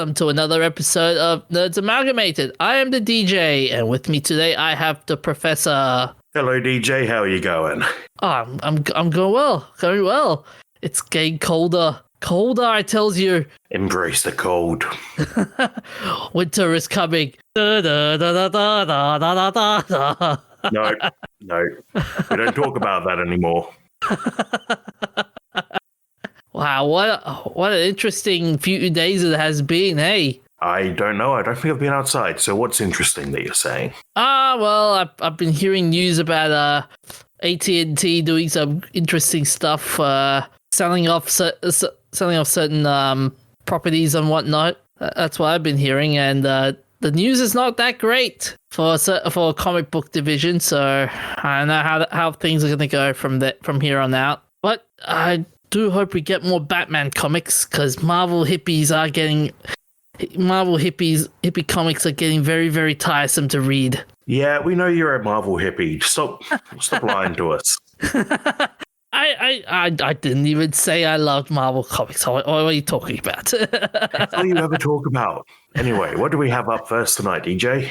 welcome to another episode of Nerds Amalgamated. I am the DJ, and with me today I have the Professor. Hello, DJ. How are you going? Oh, I'm going well, going well. It's getting colder, I tells you. Embrace the cold. Winter is coming. Da, da, da, da, da, da, da, da. No, we don't talk about that anymore. Wow, what an interesting few days it has been, hey? I don't know. I don't think I've been outside. So what's interesting that you're saying? Well, I've been hearing news about AT&T doing some interesting stuff, selling off certain properties and whatnot. That's what I've been hearing, and the news is not that great for a comic book division. So I don't know how things are going to go from here on out. But I do hope we get more Batman comics, because hippie comics are getting very, very tiresome to read. Yeah, we know you're a Marvel hippie. Stop lying to us. I didn't even say I loved Marvel comics. What are you talking about? That's all you ever talk about. Anyway, what do we have up first tonight, DJ?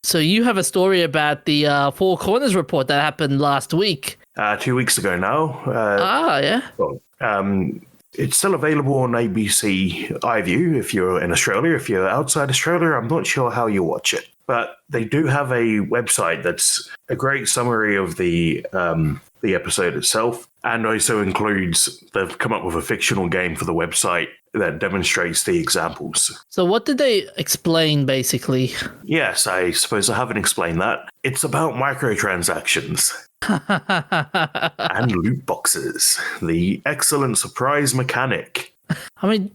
So you have a story about the Four Corners report that happened last week. 2 weeks ago now. Yeah. Well, it's still available on ABC iView if you're in Australia. If you're outside Australia, I'm not sure how you watch it. But they do have a website that's a great summary of the episode itself, and also includes, they've come up with a fictional game for the website that demonstrates the examples. So what did they explain, basically? Yes, I suppose I haven't explained that. It's about microtransactions. And loot boxes, the excellent surprise mechanic. I mean,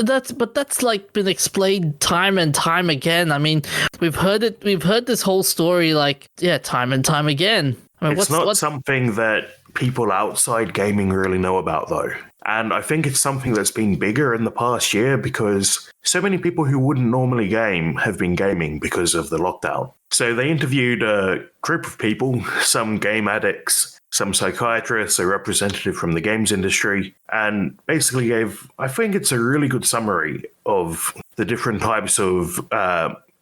that's like been explained time and time again. I mean, we've heard this whole story time and time again. I mean, it's not something that people outside gaming really know about, though. And I think it's something that's been bigger in the past year, because so many people who wouldn't normally game have been gaming because of the lockdown. So they interviewed a group of people, some game addicts, some psychiatrists, a representative from the games industry, and basically gave, I think it's a really good summary of the different types of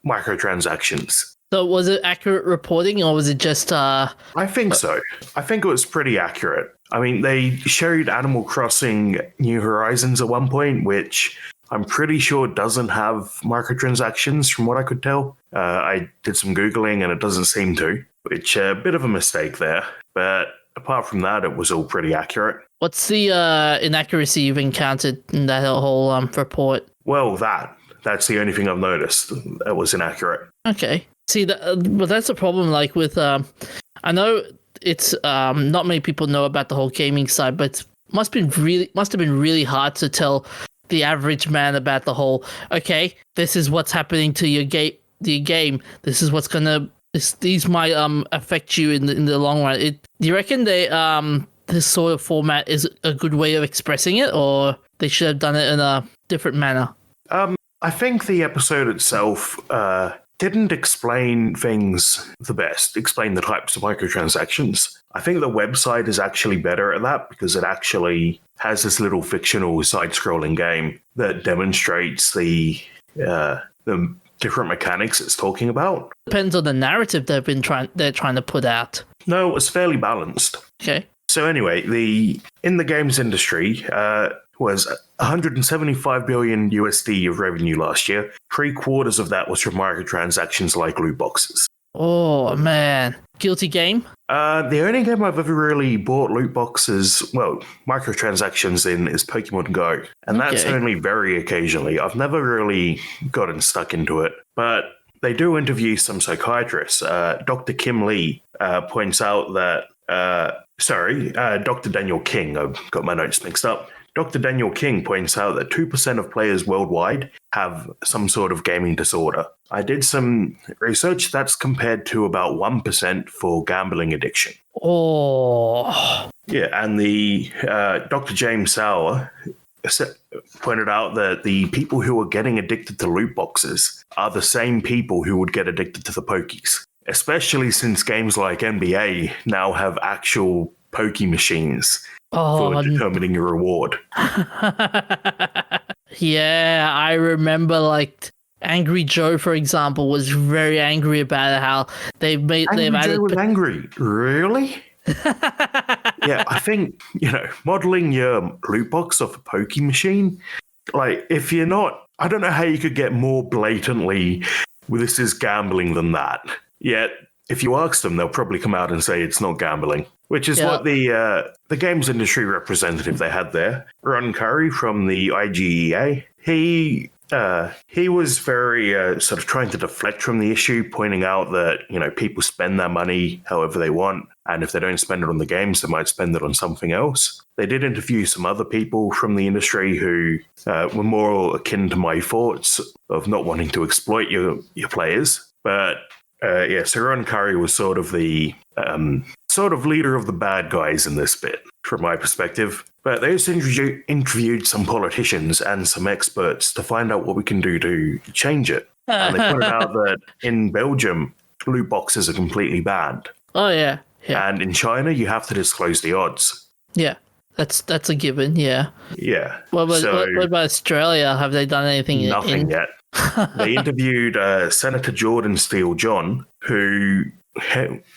microtransactions. So was it accurate reporting, or was it just... I think so. I think it was pretty accurate. I mean, they showed Animal Crossing New Horizons at one point, which I'm pretty sure doesn't have microtransactions from what I could tell. I did some Googling and it doesn't seem to, which a bit of a mistake there. But apart from that, it was all pretty accurate. What's the inaccuracy you've encountered in that whole report? Well, that's the only thing I've noticed that was inaccurate. Okay. See, but that's a problem. Like with, I know it's not many people know about the whole gaming side, but it must have been really hard to tell the average man about the whole. Okay, this is what's happening to your game. This is what's gonna. These might affect you in the long run. Do you reckon this sort of format is a good way of expressing it, or they should have done it in a different manner? I think the episode itself didn't explain things the best, explain the types of microtransactions. I think the website is actually better at that, because it actually has this little fictional side-scrolling game that demonstrates the different mechanics it's talking about. Depends on the narrative they're trying to put out. No, it was fairly balanced. Okay. So anyway, in the games industry was 175 billion USD of revenue last year. 3/4 of that was from microtransactions like loot boxes. Oh man, guilty game. The only game I've ever really bought loot boxes, well, microtransactions in, is Pokemon Go, and that's only very occasionally. I've never really gotten stuck into it, but they do interview some psychiatrists. Dr. Kim Lee points out that. Dr. Daniel King. I've got my notes mixed up. Dr. Daniel King points out that 2% of players worldwide have some sort of gaming disorder. I did some research. That's compared to about 1% for gambling addiction. Oh. Yeah, and the Dr. James Sauer pointed out that the people who are getting addicted to loot boxes are the same people who would get addicted to the pokies, especially since games like NBA now have actual pokey machines for determining your reward. Yeah, I remember like Angry Joe, for example, was very angry about it, how they've Angry added. Joe was angry. Really? Yeah, I think, modeling your loot box off a pokey machine, like, if you're not, I don't know how you could get more blatantly, well, this is gambling than that. Yet, if you ask them, they'll probably come out and say it's not gambling, which is what the games industry representative they had there, Ron Curry from the IGEA, he was very sort of trying to deflect from the issue, pointing out that, people spend their money however they want. And if they don't spend it on the games, they might spend it on something else. They did interview some other people from the industry who were more akin to my thoughts of not wanting to exploit your players. But so Ron Curry was sort of the leader of the bad guys in this bit, from my perspective. But they also interviewed some politicians and some experts to find out what we can do to change it. And they pointed out that in Belgium, loot boxes are completely banned. Oh, yeah. Yeah. And in China, you have to disclose the odds. Yeah, that's a given, yeah. Yeah. What about Australia? Have they done anything? Nothing yet. They interviewed Senator Jordan Steele John, who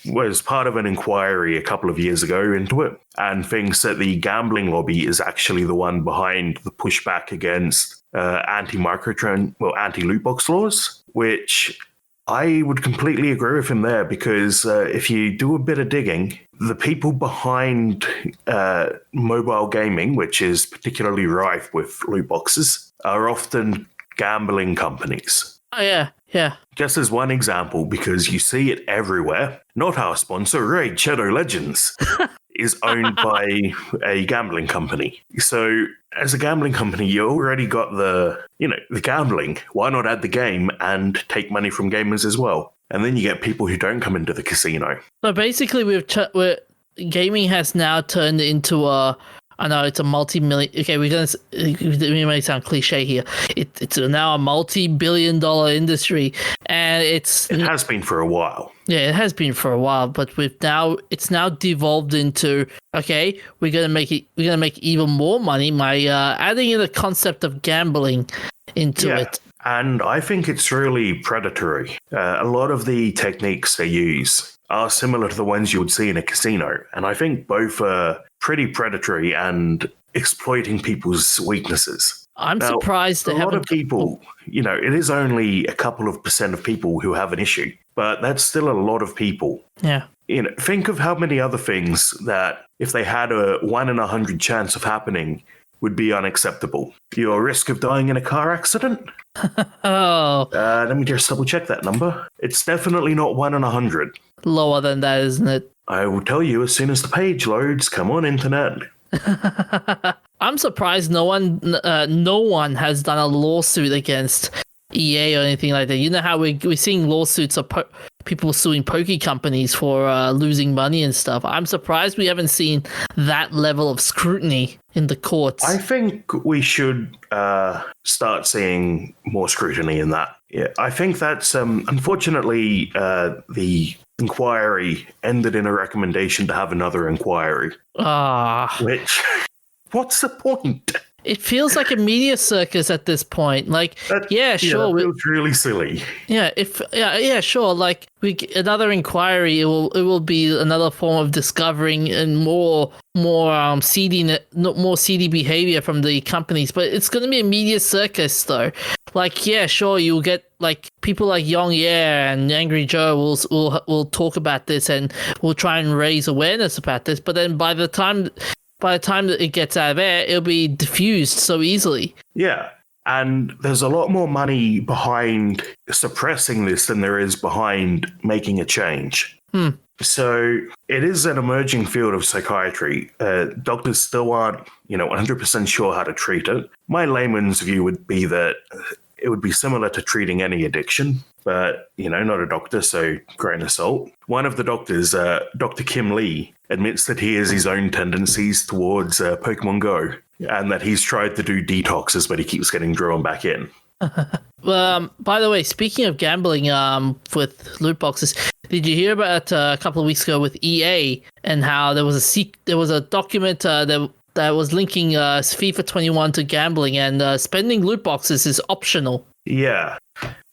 was part of an inquiry a couple of years ago into it, and thinks that the gambling lobby is actually the one behind the pushback against anti-loot box laws, which I would completely agree with him there, because if you do a bit of digging, the people behind mobile gaming, which is particularly rife with loot boxes, are often gambling companies. Oh, yeah, yeah. Just as one example, because you see it everywhere, not our sponsor, Raid Shadow Legends, is owned by a gambling company. So as a gambling company, you already got the gambling. Why not add the game and take money from gamers as well? And then you get people who don't come into the casino. So basically, gaming has now turned into I know it's a multi-million. Okay, we may sound cliche here. It's now a multi-billion-dollar industry, and it has been for a while. Yeah, it has been for a while, but it's now devolved into, okay, we're gonna make even more money by adding in the concept of gambling into it. And I think it's really predatory. A lot of the techniques they use are similar to the ones you would see in a casino. And I think both are pretty predatory and exploiting people's weaknesses. I'm surprised a lot of people, it is only a couple of % of people who have an issue, but that's still a lot of people. Yeah. Think of how many other things that if they had a 1 in 100 chance of happening would be unacceptable. Your risk of dying in a car accident? Oh. Let me just double check that number. It's definitely not 1 in 100. Lower than that, isn't it? I will tell you as soon as the page loads. Come on, internet. I'm surprised no one has done a lawsuit against EA or anything like that. You know how we're seeing lawsuits of people suing poke companies for losing money and stuff. I'm surprised we haven't seen that level of scrutiny in the courts. I think we should start seeing more scrutiny in that. Yeah, I think that's unfortunately the inquiry ended in a recommendation to have another inquiry. Which, what's the point? It feels like a media circus at this point. Like, sure. That feels really silly. Yeah, sure. Like, another inquiry, it will be another form of discovering and more seedy behavior from the companies. But it's going to be a media circus, though. Like, yeah, sure, you'll get like people like Yong Yeah and Angry Joe will talk about this and will try and raise awareness about this. But then by the time that it gets out of there, it'll be diffused so easily. Yeah, and there's a lot more money behind suppressing this than there is behind making a change. So it is an emerging field of psychiatry. Doctors still aren't, 100% sure how to treat it. My layman's view would be that it would be similar to treating any addiction, but, not a doctor, so grain of salt. One of the doctors, Dr. Kim Lee, admits that he has his own tendencies towards Pokemon Go, and that he's tried to do detoxes, but he keeps getting drawn back in. By the way, speaking of gambling with loot boxes, did you hear about a couple of weeks ago with EA and how there was a document that that was linking FIFA 21 to gambling, and spending loot boxes is optional. Yeah,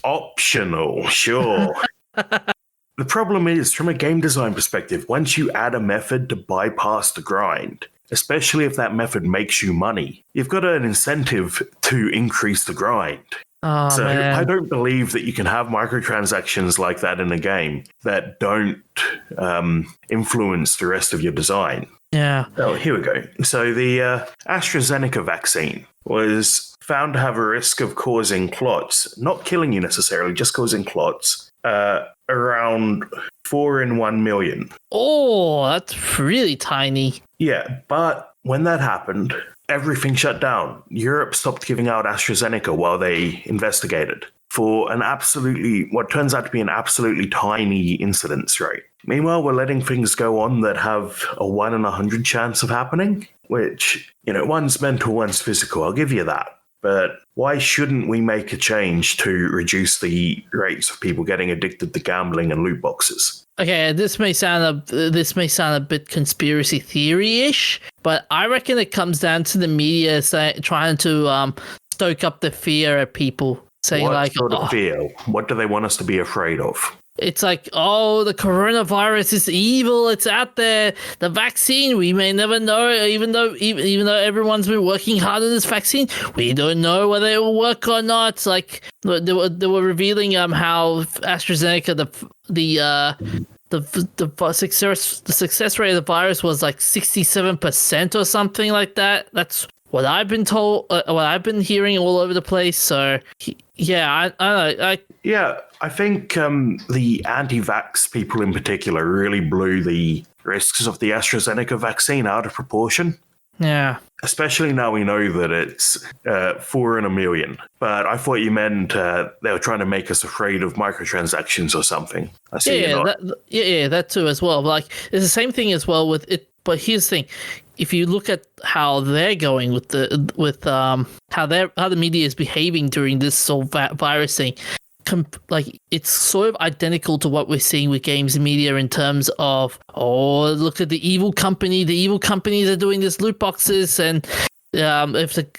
optional, sure. The problem is, from a game design perspective, once you add a method to bypass the grind, especially if that method makes you money, you've got an incentive to increase the grind. Oh, So man. I don't believe that you can have microtransactions like that in a game that don't influence the rest of your design. Yeah. Oh, here we go. So the AstraZeneca vaccine was found to have a risk of causing clots, not killing you necessarily, just causing clots, around 4 in 1 million. Oh, that's really tiny. Yeah, but when that happened, everything shut down. Europe stopped giving out AstraZeneca while they investigated for what turns out to be an absolutely tiny incidence rate. Meanwhile, we're letting things go on that have a 1 in 100 chance of happening, which, one's mental, one's physical. I'll give you that. But why shouldn't we make a change to reduce the rates of people getting addicted to gambling and loot boxes? Okay, this may sound a bit conspiracy theory-ish, but I reckon it comes down to the media trying to stoke up the fear at people, saying what sort of fear? What do they want us to be afraid of? It's like, oh, the coronavirus is evil. It's out there. The vaccine, we may never know. Even though everyone's been working hard on this vaccine, we don't know whether it will work or not. It's like they were revealing how AstraZeneca the success rate of the virus was like 67% or something like that. That's what I've been told. What I've been hearing all over the place. So yeah, I think the anti-vax people in particular really blew the risks of the AstraZeneca vaccine out of proportion. Yeah. Especially now we know that it's 4 in 1 million. But I thought you meant they were trying to make us afraid of microtransactions or something. I see that too as well. Like, it's the same thing as well with it. But here's the thing: if you look at how they're going with how the media is behaving during this whole virus thing, like it's sort of identical to what we're seeing with games and media in terms of, oh, look at the evil company. The evil companies are doing this loot boxes, and that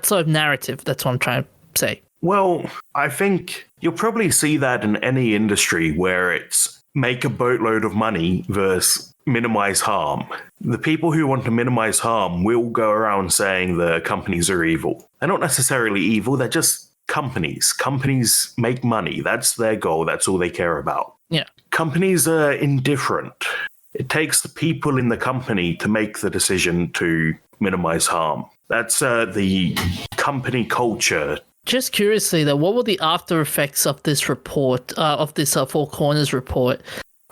sort of narrative. That's what I'm trying to say. Well, I think you'll probably see that in any industry where it's make a boatload of money versus minimize harm. The people who want to minimize harm will go around saying the companies are evil. They're not necessarily evil. They're just companies. Companies make money. That's their goal. That's all they care about. Yeah. Companies are indifferent. It takes the people in the company to make the decision to minimize harm. That's the company culture. Just curiously, though, what were the after effects of this report, of this Four Corners report?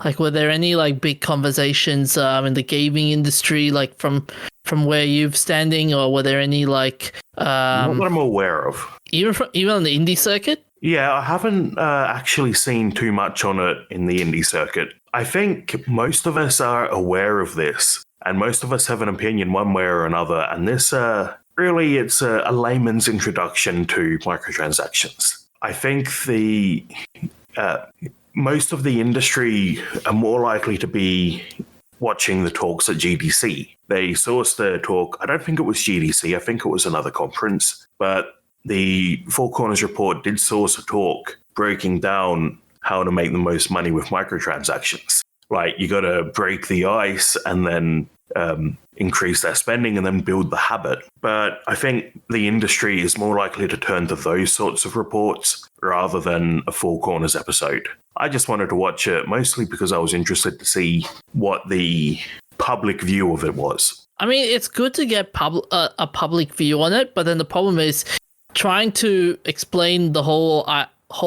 Like, were there any like big conversations in the gaming industry, like from where you've standing, or were there any like not that I'm aware of? Even on the indie circuit? Yeah, I haven't actually seen too much on it in the indie circuit. I think most of us are aware of this, and most of us have an opinion one way or another. And this really, it's a layman's introduction to microtransactions. I think the most of the industry are more likely to be watching the talks at GDC. They sourced the talk. I don't think it was GDC. I think it was another conference. But the Four Corners report did source a talk breaking down how to make the most money with microtransactions. Like, you got to break the ice and then increase their spending and then build the habit. But I think the industry is more likely to turn to those sorts of reports rather than a Four Corners episode. I just wanted to watch it mostly because I was interested to see what the public view of it was. I mean, it's good to get a public view on it, but then the problem is trying to explain the whole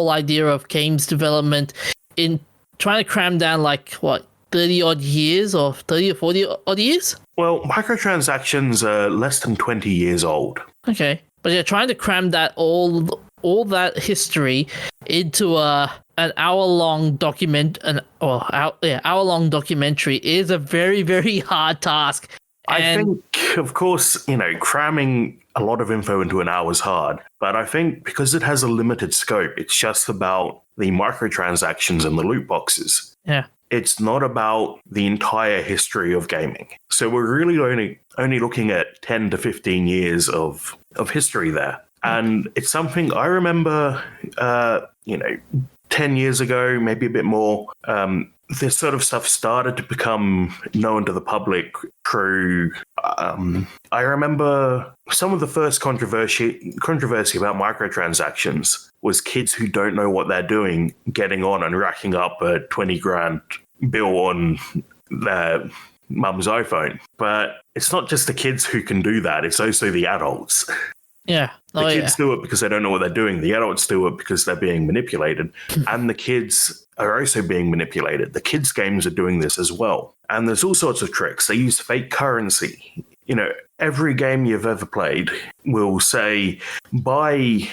idea of games development in trying to cram down like what 30 odd years or 30 or 40 odd years. Well, microtransactions are less than 20 years old. Okay, but you're trying to cram that all that history into an hour-long hour-long documentary is a very, very hard task. I think, of course, cramming a lot of info into an hour is hard, but I think because it has a limited scope, it's just about the microtransactions and the loot boxes. Yeah. it's not about the entire history of gaming. So we're really only looking at 10 to 15 years of history there. And it's something I remember, 10 years ago, maybe a bit more, this sort of stuff started to become known to the public through, I remember some of the first controversy about microtransactions was kids who don't know what they're doing getting on and racking up a 20 grand bill on their mum's iPhone. But it's not just the kids who can do that, it's also the adults. Yeah. The kids do it because they don't know what they're doing. The adults do it because they're being manipulated. And the kids are also being manipulated. The kids' games are doing this as well. And there's all sorts of tricks. They use fake currency. Every game you've ever played will say, buy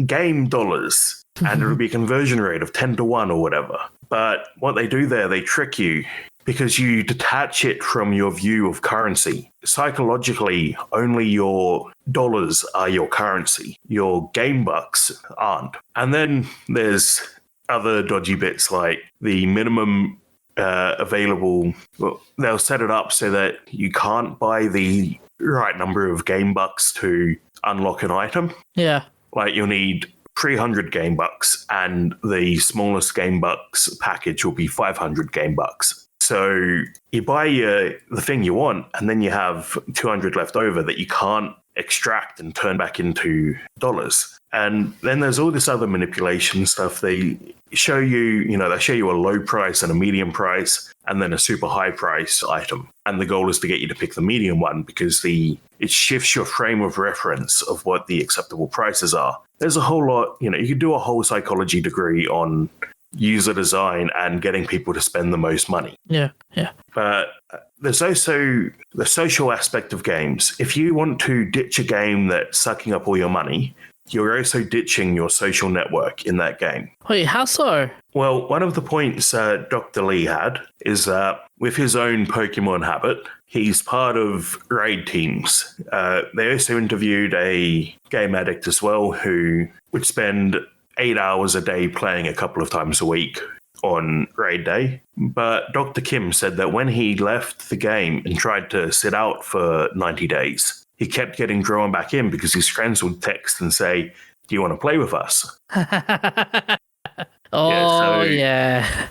game dollars, and it'll be a conversion rate of 10 to 1 or whatever. But what they do there, they trick you because you detach it from your view of currency. Psychologically, only your dollars are your currency. Your game bucks aren't. And then there's other dodgy bits like the minimum available. Well, they'll set it up so that you can't buy the right number of game bucks to unlock an item. Yeah. Like you'll need 300 game bucks, and the smallest game bucks package will be 500 game bucks. So you buy the thing you want, and then you have 200 left over that you can't extract and turn back into dollars. And then there's all this other manipulation stuff. They show you, they show you a low price and a medium price, and then a super high price item. And the goal is to get you to pick the medium one because it shifts your frame of reference of what the acceptable prices are. There's a whole lot, you could do a whole psychology degree on user design and getting people to spend the most money. Yeah. But there's also the social aspect of games. If you want to ditch a game that's sucking up all your money, you're also ditching your social network in that game. Wait, how so? Well, one of the points Dr. Lee had is that with his own Pokemon habit, he's part of raid teams. They also interviewed a game addict as well who would spend 8 hours a day playing a couple of times a week on raid day. But Dr. Kim said that when he left the game and tried to sit out for 90 days, he kept getting drawn back in because his friends would text and say, "Do you want to play with us?" Yeah.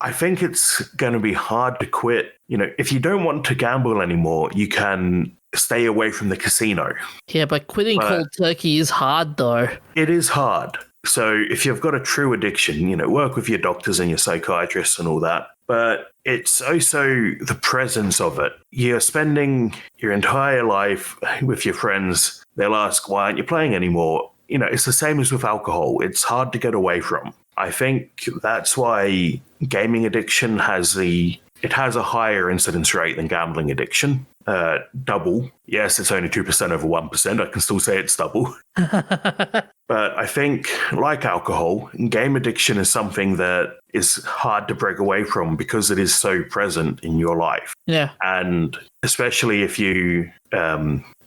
I think it's going to be hard to quit. If you don't want to gamble anymore, you can stay away from the casino. Yeah, but quitting cold turkey is hard, though. It is hard. So if you've got a true addiction, work with your doctors and your psychiatrists and all that. But it's also the presence of it. You're spending your entire life with your friends. They'll ask, why aren't you playing anymore? It's the same as with alcohol. It's hard to get away from. I think that's why gaming addiction has a higher incidence rate than gambling addiction. Double. Yes, it's only 2% over 1%. I can still say it's double. But I think, like alcohol, game addiction is something that is hard to break away from because it is so present in your life. Yeah. And especially if you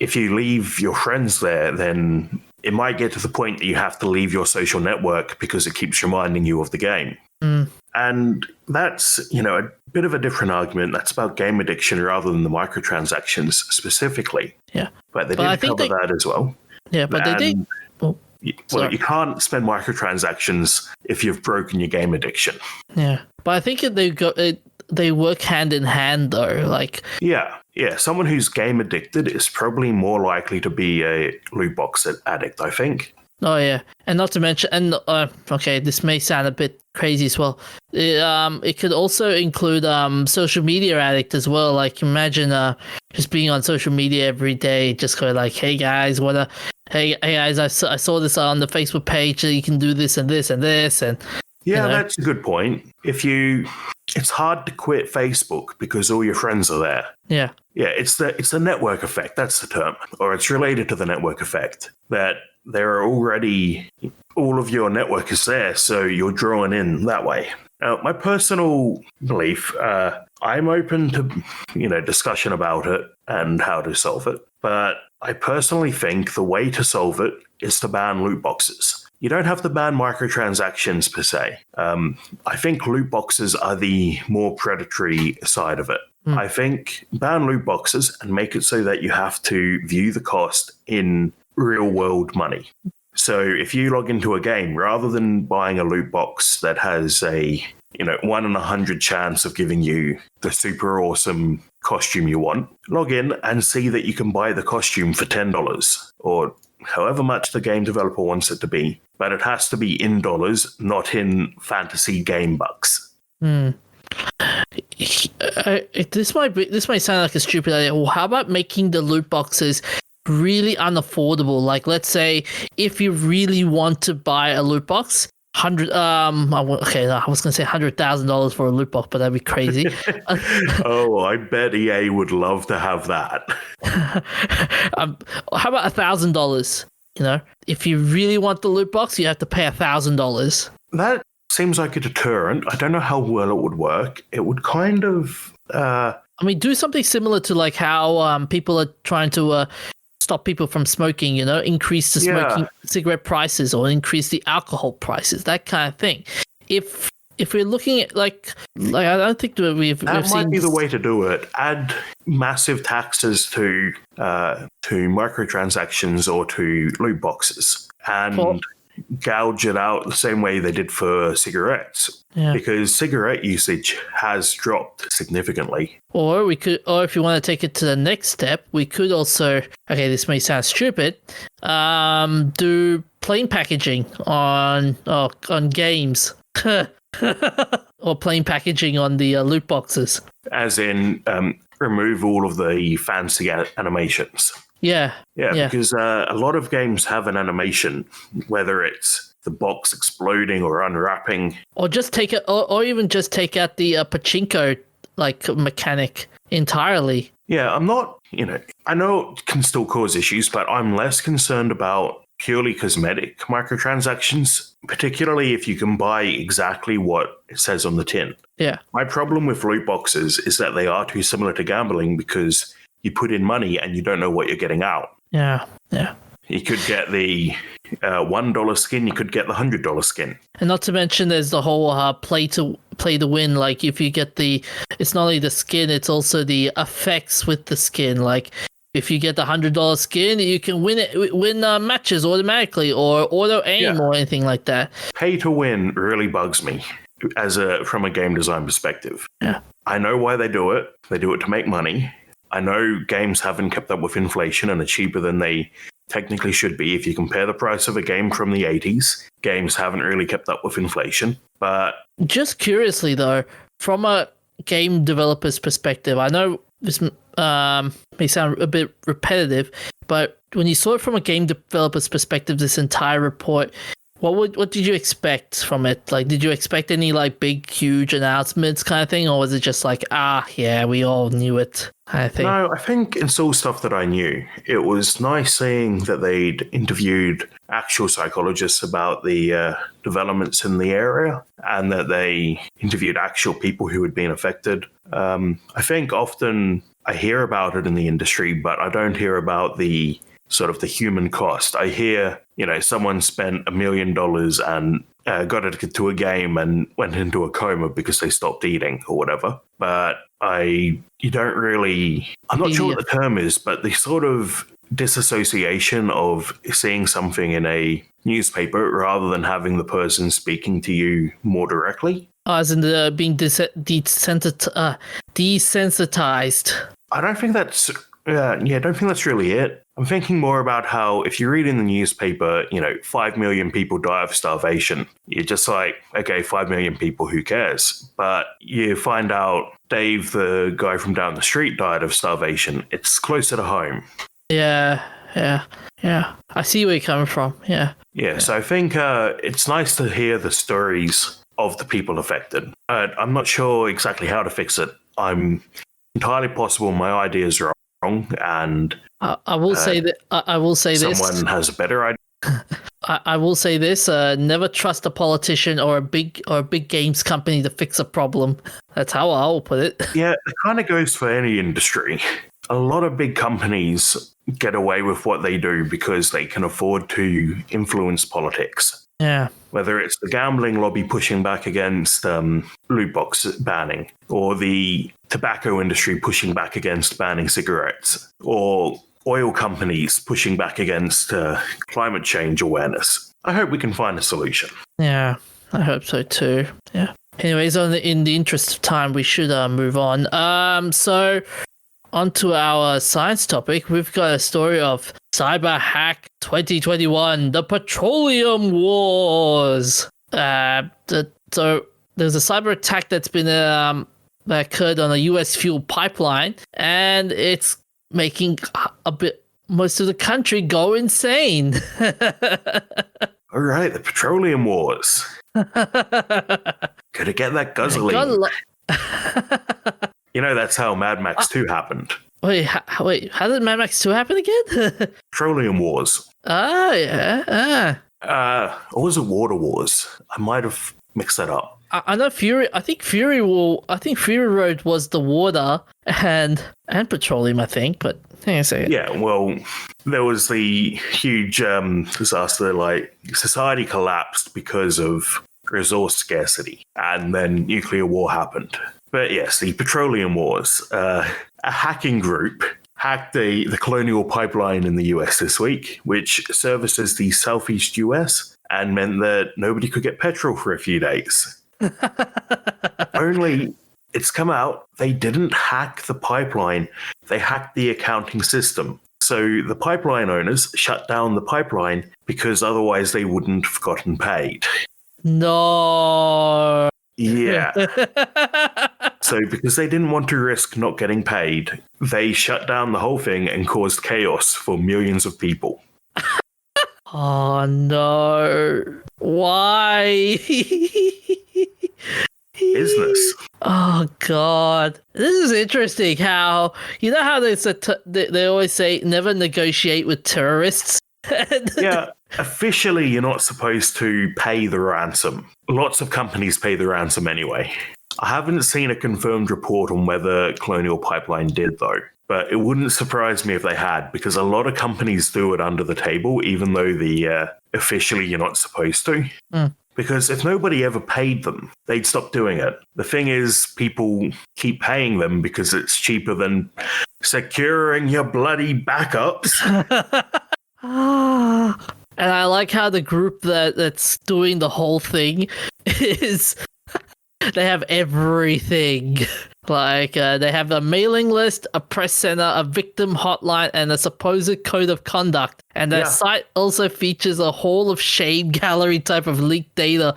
leave your friends there, then it might get to the point that you have to leave your social network because it keeps reminding you of the game. Mm. And that's, a bit of a different argument. That's about game addiction rather than the microtransactions specifically. Yeah. But they did cover that as well. Yeah, but they did. Well, you can't spend microtransactions if you've broken your game addiction. Yeah. But I think they work hand in hand, though. Yeah. Someone who's game addicted is probably more likely to be a loot box addict, I think. Oh, yeah. And not to mention, this may sound a bit crazy as well. It could also include social media addict as well. Like, imagine just being on social media every day, just going like, hey guys, hey guys, I saw this on the Facebook page that you can do this and this and this. And that's a good point. It's hard to quit Facebook because all your friends are there. Yeah. Yeah, it's the network effect. That's the term. Or it's related to the network effect that there are already all of your network is there, so you're drawn in that way. Now, my personal belief, I'm open to discussion about it and how to solve it, but I personally think the way to solve it is to ban loot boxes. you don't have to ban microtransactions per se. I think loot boxes are the more predatory side of it. I think ban loot boxes and make it so that you have to view the cost in real world money. So if you log into a game, rather than buying a loot box that has a 1 in 100 chance of giving you the super awesome costume you want, log in and see that you can buy the costume for $10 or however much the game developer wants it to be. But it has to be in dollars, not in fantasy game bucks. This might sound like a stupid idea. Well, how about making the loot boxes really unaffordable? Like, let's say if you really want to buy a loot box, I was gonna say $100,000 for a loot box, but that'd be crazy. Oh, I bet EA would love to have that. How about $1,000? If you really want the loot box, you have to pay $1,000. That seems like a deterrent. I don't know how well it would work. It would kind of. Do something similar to like how people are trying to stop people from smoking, increase the smoking cigarette prices or increase the alcohol prices, that kind of thing. If we're looking at like I don't think that we've might be the way to do it. Add massive taxes to microtransactions or to loot boxes and gouge it out the same way they did for cigarettes. Yeah. Because cigarette usage has dropped significantly. Or if you want to take it to the next step, we could also, this may sound stupid, do plain packaging on games. Or plain packaging on the loot boxes. As in, remove all of the fancy animations. Yeah, because a lot of games have an animation, whether it's the box exploding or unwrapping, or just take it, or even just take out the pachinko like mechanic entirely. Yeah, I'm not. I know it can still cause issues, but I'm less concerned about purely cosmetic microtransactions, particularly if you can buy exactly what it says on the tin. Yeah, my problem with loot boxes is that they are too similar to gambling because you put in money and you don't know what you're getting out. Yeah. You could get the $1 skin, you could get the $100 skin. And not to mention there's the whole play to win. Like if you get it's not only the skin, it's also the effects with the skin. Like if you get the $100 skin, you can win matches automatically or auto aim or anything like that. Pay to win really bugs me from a game design perspective. Yeah. I know why they do it. They do it to make money. I know games haven't kept up with inflation and are cheaper than they technically should be. If you compare the price of a game from the 80s, games haven't really kept up with inflation. But just curiously, though, from a game developer's perspective, I know this may sound a bit repetitive, but when you saw it from a game developer's perspective, this entire report, what did you expect from it? Like, did you expect any like big, huge announcements kind of thing, or was it just like, we all knew it kind of thing? No, I think it's all stuff that I knew. It was nice seeing that they'd interviewed actual psychologists about the developments in the area and that they interviewed actual people who had been affected. I think often I hear about it in the industry, but I don't hear about the sort of the human cost. I hear, someone spent $1 million and got addicted to a game and went into a coma because they stopped eating or whatever. But I'm not sure what the term is, but the sort of disassociation of seeing something in a newspaper rather than having the person speaking to you more directly. As in being desensitized. I don't think that's really it. I'm thinking more about how if you read in the newspaper, 5 million people die of starvation, you're just like, okay, 5 million people, who cares? But you find out Dave, the guy from down the street, died of starvation. It's closer to home. Yeah. I see where you're coming from. Yeah. So I think it's nice to hear the stories of the people affected. I'm not sure exactly how to fix it. I'm entirely possible my ideas are wrong, and I will say this. Someone has a better idea. I will say this: never trust a politician or a big games company to fix a problem. That's how I'll put it. Yeah, it kind of goes for any industry. A lot of big companies get away with what they do because they can afford to influence politics. Yeah. Whether it's the gambling lobby pushing back against loot box banning, or the tobacco industry pushing back against banning cigarettes, or oil companies pushing back against climate change awareness. I hope we can find a solution. Yeah, I hope so too. Yeah. Anyways, in the interest of time, we should move on. So onto our science topic, we've got a story of Cyberhack 2021, the Petroleum Wars. So there's a cyber attack that's been that occurred on a U.S. fuel pipeline, and it's making most of the country go insane. All right, the Petroleum Wars. Gotta get that guzzling. You know, that's how Mad Max 2 happened. Wait, how did Mad Max 2 happen again? Petroleum Wars. Oh, yeah. Or was it Water Wars? I might have mixed that up. I know Fury. I think Fury Road was the water and petroleum. I think, but hang on a second. Yeah, well, there was the huge disaster. Like society collapsed because of resource scarcity, and then nuclear war happened. But yes, the Petroleum Wars. A hacking group hacked the Colonial Pipeline in the US this week, which services the southeast US, and meant that nobody could get petrol for a few days. Only it's come out they didn't hack the pipeline, they hacked the accounting system. So the pipeline owners shut down the pipeline because otherwise they wouldn't have gotten paid. No. Yeah. So because they didn't want to risk not getting paid, they shut down the whole thing and caused chaos for millions of people. Oh no. Why? Business. Oh god. This is interesting how you know how they always say never negotiate with terrorists. Yeah, officially you're not supposed to pay the ransom. Lots of companies pay the ransom anyway. I haven't seen a confirmed report on whether Colonial Pipeline did though. But it wouldn't surprise me if they had, because a lot of companies do it under the table, even though officially you're not supposed to. Mm. Because if nobody ever paid them, they'd stop doing it. The thing is, people keep paying them because it's cheaper than securing your bloody backups. And I like how the group that's doing the whole thing is they have everything. Like, they have a mailing list, a press center, a victim hotline, and a supposed code of conduct. And their site also features a Hall of Shame gallery type of leaked data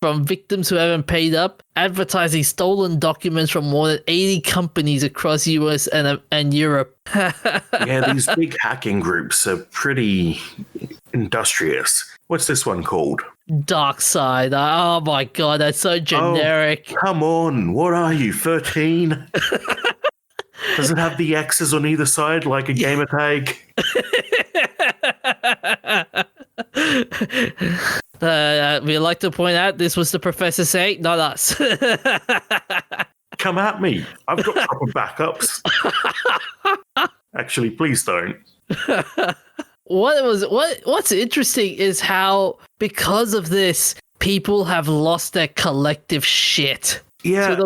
from victims who haven't paid up, advertising stolen documents from more than 80 companies across US and Europe. Yeah, these big hacking groups are pretty industrious. What's this one called? Dark Side. Oh my god, that's so generic. Oh, come on, what are you, 13? Does it have the X's on either side like a gamer tag? We like to point out this was the professor saying, not us. Come at me. I've got proper backups. Actually, please don't. What's interesting is how, because of this, people have lost their collective shit. Yeah,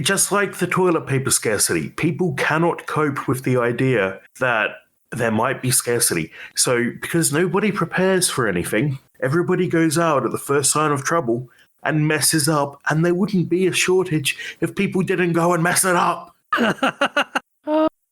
just like the toilet paper scarcity, people cannot cope with the idea that there might be scarcity. So, because nobody prepares for anything, everybody goes out at the first sign of trouble and messes up, and there wouldn't be a shortage if people didn't go and mess it up.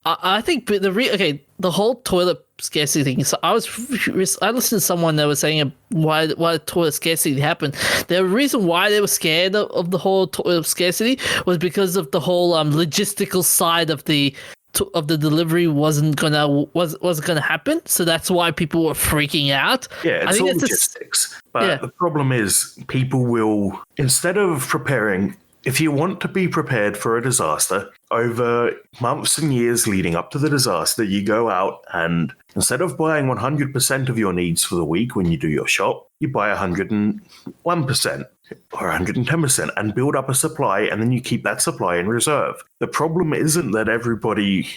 I think the whole toilet scarcity thing. So I listened to someone that was saying why the toilet scarcity happened. The reason why they were scared of the whole toilet scarcity was because of the whole logistical side of the delivery wasn't gonna happen. So that's why people were freaking out. Yeah, it's all logistics. But the problem is, people will, instead of preparing. If you want to be prepared for a disaster, over months and years leading up to the disaster, you go out and instead of buying 100% of your needs for the week when you do your shop, you buy 101% or 110% and build up a supply, and then you keep that supply in reserve. The problem isn't that everybody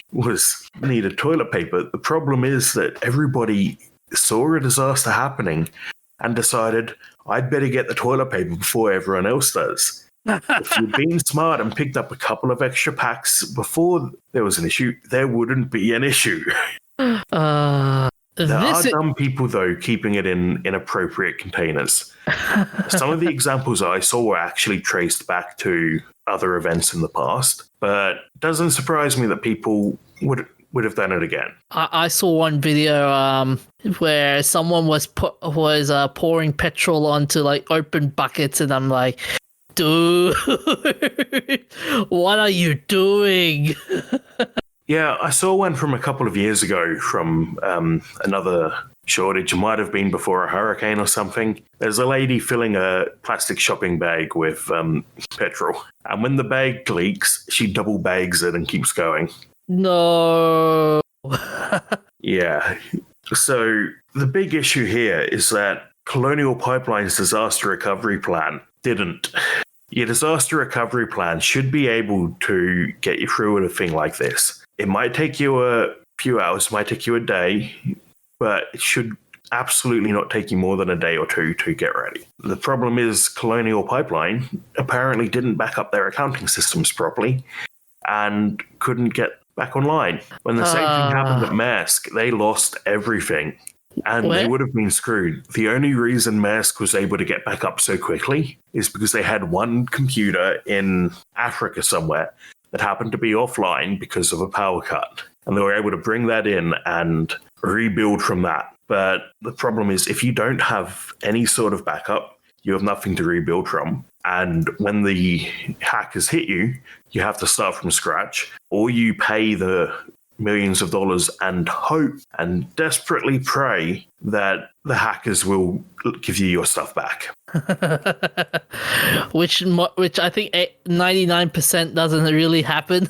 needed toilet paper. The problem is that everybody saw a disaster happening and decided, I'd better get the toilet paper before everyone else does. If you'd been smart and picked up a couple of extra packs before there was an issue, there wouldn't be an issue. There are dumb people, though, keeping it in inappropriate containers. Some of the examples I saw were actually traced back to other events in the past, but it doesn't surprise me that people would have done it again. I saw one video where someone was pouring petrol onto like open buckets, and I'm like, dude, what are you doing? Yeah, I saw one from a couple of years ago from another shortage. It might have been before a hurricane or something. There's a lady filling a plastic shopping bag with petrol. And when the bag leaks, she double bags it and keeps going. No. Yeah. So the big issue here is that Colonial Pipeline's disaster recovery plan didn't. Your disaster recovery plan should be able to get you through a thing like this. It might take you a few hours, might take you a day, but it should absolutely not take you more than a day or two to get ready. The problem is Colonial Pipeline apparently didn't back up their accounting systems properly and couldn't get back online. When the same thing happened at Maersk, they lost everything and they would have been screwed. The only reason Maersk was able to get back up so quickly is because they had one computer in Africa somewhere that happened to be offline because of a power cut. And they were able to bring that in and rebuild from that. But the problem is if you don't have any sort of backup, you have nothing to rebuild from. And when the hackers hit you, you have to start from scratch, or you pay the millions of dollars and hope and desperately pray that the hackers will give you your stuff back. which I think 99% doesn't really happen.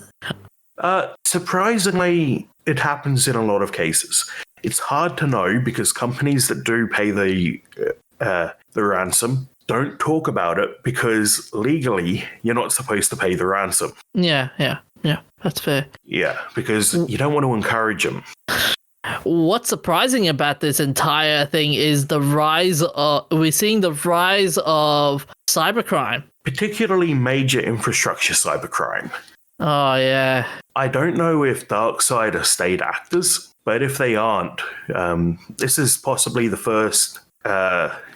Surprisingly, it happens in a lot of cases. It's hard to know because companies that do pay the ransom don't talk about it because legally you're not supposed to pay the ransom. Yeah, that's fair. Yeah, because you don't want to encourage them. What's surprising about this entire thing is we're seeing the rise of cybercrime. Particularly major infrastructure cybercrime. Oh, yeah. I don't know if DarkSide are state actors, but if they aren't, this is possibly the first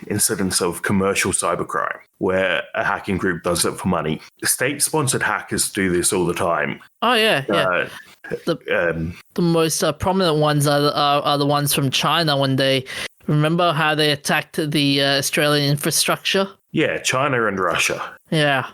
incidence of commercial cybercrime where a hacking group does it for money. State-sponsored hackers do this all the time. Oh, yeah. The most prominent ones are the ones from China when they... Remember how they attacked the Australian infrastructure? Yeah, China and Russia. Yeah.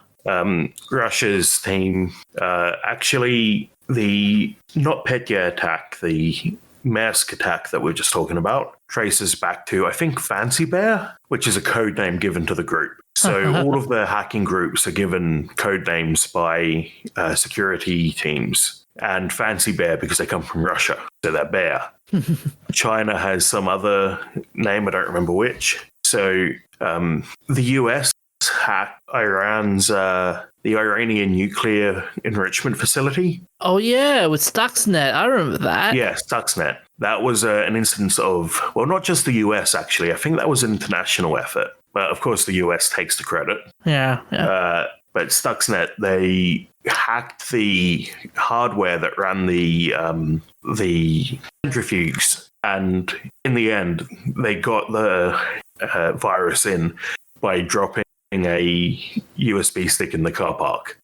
Russia's team, actually, the not Petya attack, the Maersk attack that we're just talking about, traces back to, I think, Fancy Bear, which is a code name given to the group. So all of the hacking groups are given code names by security teams. And Fancy Bear because they come from Russia, so they're bear. China has some other name, I don't remember which. So the US hacked Iran's the Iranian nuclear enrichment facility. Oh yeah, with Stuxnet, I remember that. Yeah, Stuxnet. That was an instance of, well, not just the US actually. I think that was an international effort, but of course the US takes the credit. Yeah. But Stuxnet, they hacked the hardware that ran the centrifuges, and in the end, they got the virus in by dropping a USB stick in the car park.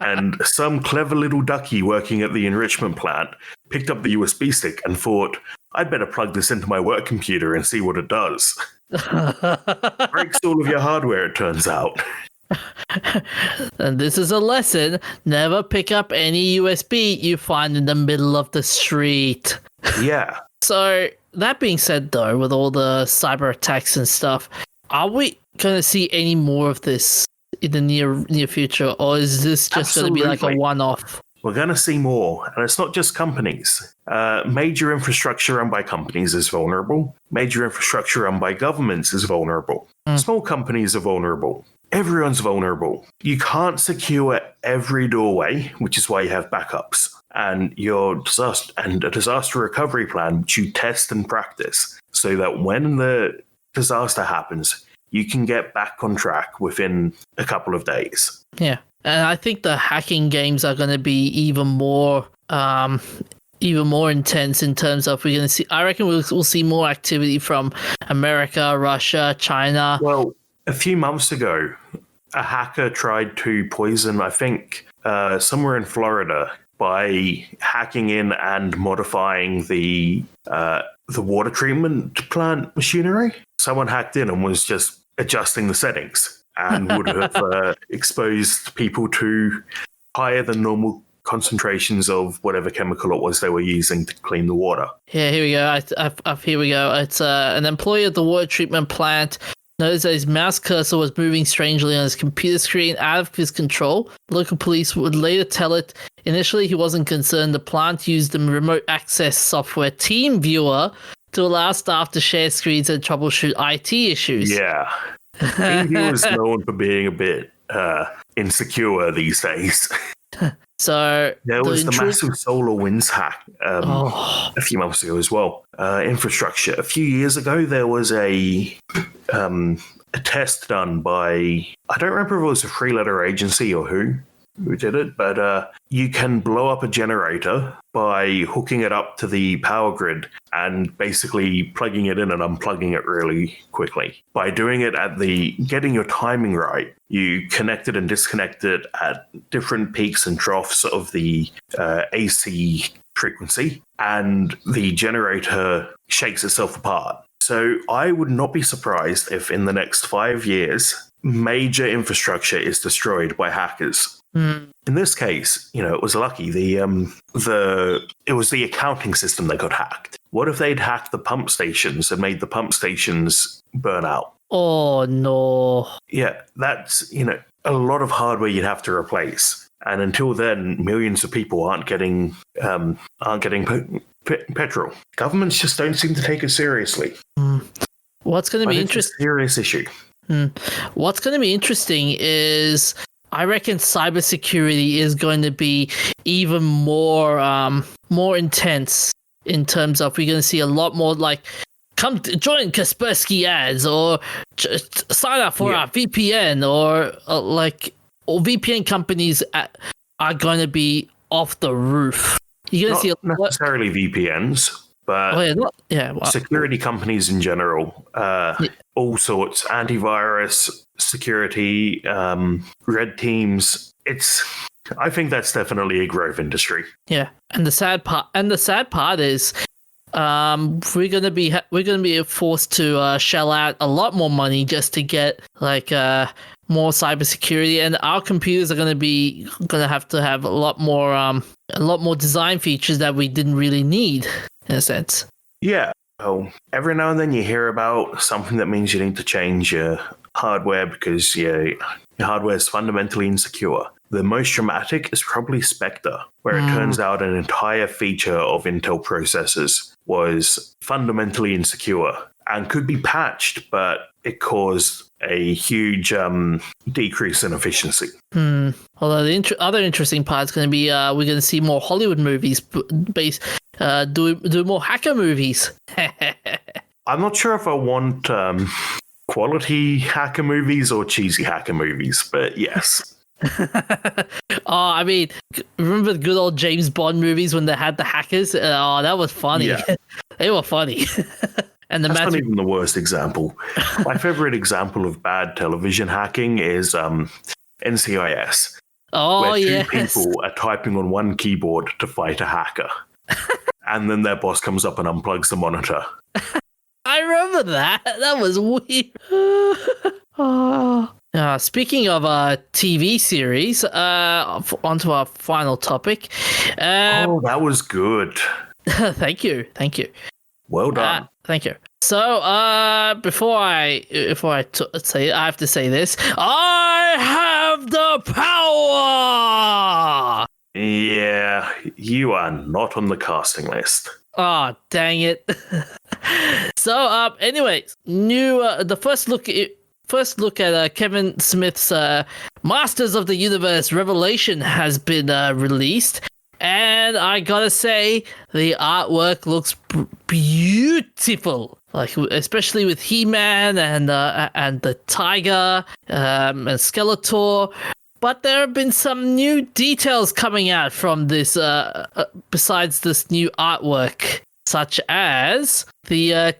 And some clever little ducky working at the enrichment plant picked up the USB stick and thought, I'd better plug this into my work computer and see what it does. Breaks all of your hardware, it turns out. And this is a lesson. Never pick up any USB you find in the middle of the street. Yeah. So, that being said, though, with all the cyber attacks and stuff, are we going to see any more of this in the near future, or is this just going to be like a one-off? We're going to see more, and it's not just companies. Major infrastructure run by companies is vulnerable. Major infrastructure run by governments is vulnerable. Small companies are vulnerable. Everyone's vulnerable. You can't secure every doorway, which is why you have backups, and a disaster recovery plan, which you test and practice, so that when the disaster happens, you can get back on track within a couple of days. Yeah. And I think the hacking games are going to be even more intense in terms of we're going to see. I reckon we'll see more activity from America, Russia, China. Well, a few months ago, a hacker tried to poison, I think, somewhere in Florida by hacking in and modifying the water treatment plant machinery. Someone hacked in and was just adjusting the settings and would have exposed people to higher than normal concentrations of whatever chemical it was they were using to clean the water. Yeah, here we go. Here we go. It's an employee of the water treatment plant noticed that his mouse cursor was moving strangely on his computer screen out of his control. Local police would later tell it. Initially, he wasn't concerned. The plant used the remote access software TeamViewer to allow staff to share screens and troubleshoot IT issues. Yeah. TeamViewer is known for being a bit insecure these days. So there was the massive SolarWinds hack a few months ago as well. Infrastructure. A few years ago, there was a test done by, I don't remember if it was a three-letter agency or who did it, but you can blow up a generator by hooking it up to the power grid and basically plugging it in and unplugging it really quickly. By doing it getting your timing right, you connect it and disconnect it at different peaks and troughs of the AC frequency, and the generator shakes itself apart. So I would not be surprised if in the next 5 years, major infrastructure is destroyed by hackers. In this case, it was lucky. It was the accounting system that got hacked. What if they'd hacked the pump stations and made the pump stations burn out? Oh no! Yeah, that's a lot of hardware you'd have to replace. And until then, millions of people aren't getting petrol. Governments just don't seem to take it seriously. What's going to be interesting? It's a serious issue. What's going to be interesting is I reckon cybersecurity is going to be even more intense in terms of we're going to see a lot more like come join Kaspersky ads or sign up for our VPN or VPN companies are going to be off the roof. You're going to see not necessarily VPNs, but security companies in general, all sorts, antivirus, security, red teams. I think that's definitely a growth industry. Yeah, and the sad part is, we're gonna be forced to shell out a lot more money just to get more cybersecurity, and our computers are gonna have to have a lot more design features that we didn't really need in a sense. Yeah. Well, every now and then you hear about something that means you need to change your hardware because your hardware is fundamentally insecure. The most dramatic is probably Spectre, where it turns out an entire feature of Intel processors was fundamentally insecure and could be patched, but it caused a huge decrease in efficiency. Although the other interesting part is going to be we're going to see more Hollywood movies do more hacker movies. I'm not sure if I want quality hacker movies or cheesy hacker movies, but yes. I mean, remember the good old James Bond movies when they had the hackers? That was funny. Yeah. They were funny. And that's not even the worst example. My favorite example of bad television hacking is NCIS. Oh, where two people are typing on one keyboard to fight a hacker. And then their boss comes up and unplugs the monitor. I remember that. That was weird. Speaking of TV series, onto our final topic. That was good. Thank you. Well done. Thank you. So, before I say it, I have to say this. I have the power! Yeah, you are not on the casting list. Oh, dang it. So, anyways, the first look at Kevin Smith's Masters of the Universe Revelation has been released. And I gotta say, the artwork looks beautiful. Like, especially with He-Man and the Tiger and Skeletor. But there have been some new details coming out from this, besides this new artwork, such as the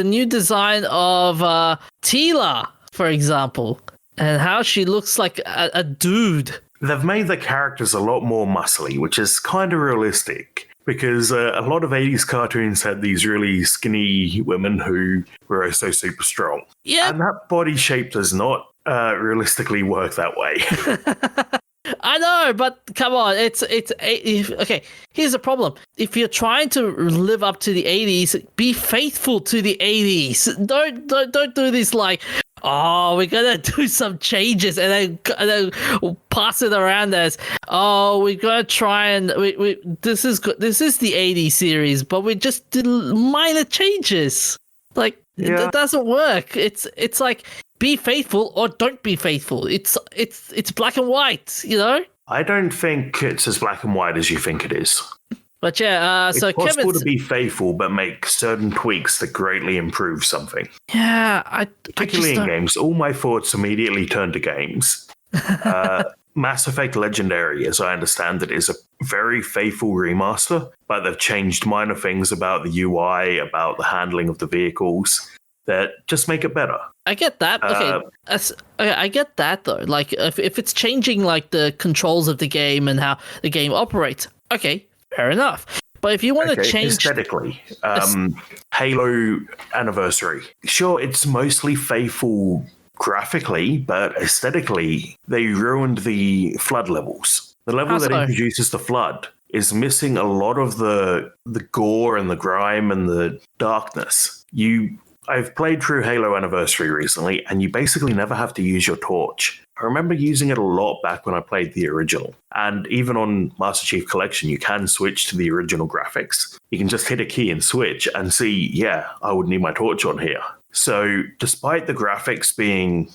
new design of Teela, for example, and how she looks like a dude. They've made the characters a lot more muscly, which is kind of realistic. Because a lot of 80s cartoons had these really skinny women who were also super strong. Yeah. And that body shape does not realistically work that way. I know, but come on, okay. Here's the problem: if you're trying to live up to the 80s, be faithful to the 80s. Don't do this like, oh, we're gonna do some changes and then pass it around as, oh, we're gonna try and this is good. This is the 80s series, but we just did minor changes. Like, it doesn't work. It's like, be faithful or don't be faithful. It's black and white, you know? I don't think it's as black and white as you think it is. But yeah, so it's possible to be faithful, but make certain tweaks that greatly improve something. Yeah, particularly in games. All my thoughts immediately turn to games. Mass Effect Legendary, as I understand it, is a very faithful remaster, but they've changed minor things about the UI, about the handling of the vehicles, that just make it better. I get that. Okay, I get that though. Like, if it's changing like the controls of the game and how the game operates, okay, fair enough. But if you want to change aesthetically, Halo Anniversary, sure, it's mostly faithful graphically, but aesthetically, they ruined the flood levels. The level that introduces the flood is missing a lot of the gore and the grime and the darkness. I've played through Halo Anniversary recently, and you basically never have to use your torch. I remember using it a lot back when I played the original. And even on Master Chief Collection, you can switch to the original graphics. You can just hit a key and switch and see, yeah, I would need my torch on here. So despite the graphics being,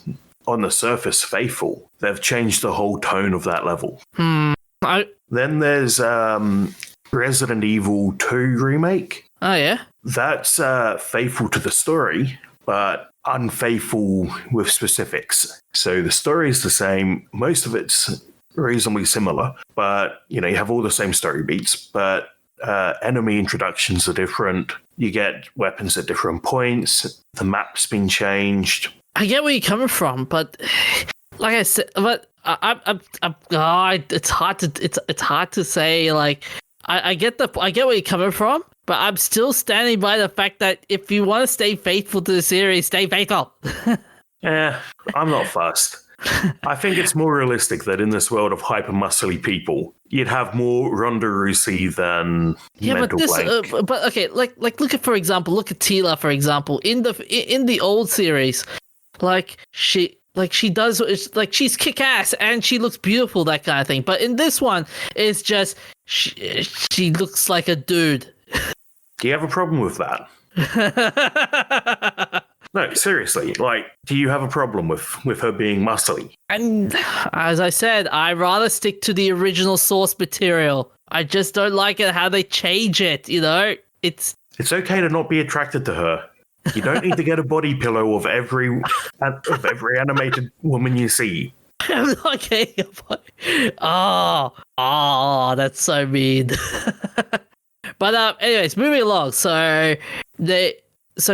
on the surface, faithful, they've changed the whole tone of that level. Then there's Resident Evil 2 Remake. Oh, yeah? That's faithful to the story, but unfaithful with specifics. So the story is the same. Most of it's reasonably similar, but, you have all the same story beats, but enemy introductions are different. You get weapons at different points. The map's been changed. I get where you're coming from, but like I said, but it's hard to say. Like, I get where you're coming from, but I'm still standing by the fact that if you want to stay faithful to the series, stay faithful. Yeah, I'm not fussed. I think it's more realistic that in this world of hyper-muscly people, you'd have more Rhonda Rousey than Mental Blank. But okay, like look at Teela, for example, in the old series, she does, like, she's kick-ass and she looks beautiful, that kind of thing. But in this one, it's just she looks like a dude. Do you have a problem with that? No, seriously. Like, do you have a problem with her being muscly? And as I said, I'd rather stick to the original source material. I just don't like it how they change it, It's okay to not be attracted to her. You don't need to get a body pillow of every animated woman you see. I'm not getting a body. Oh, that's so mean. But anyways, moving along. So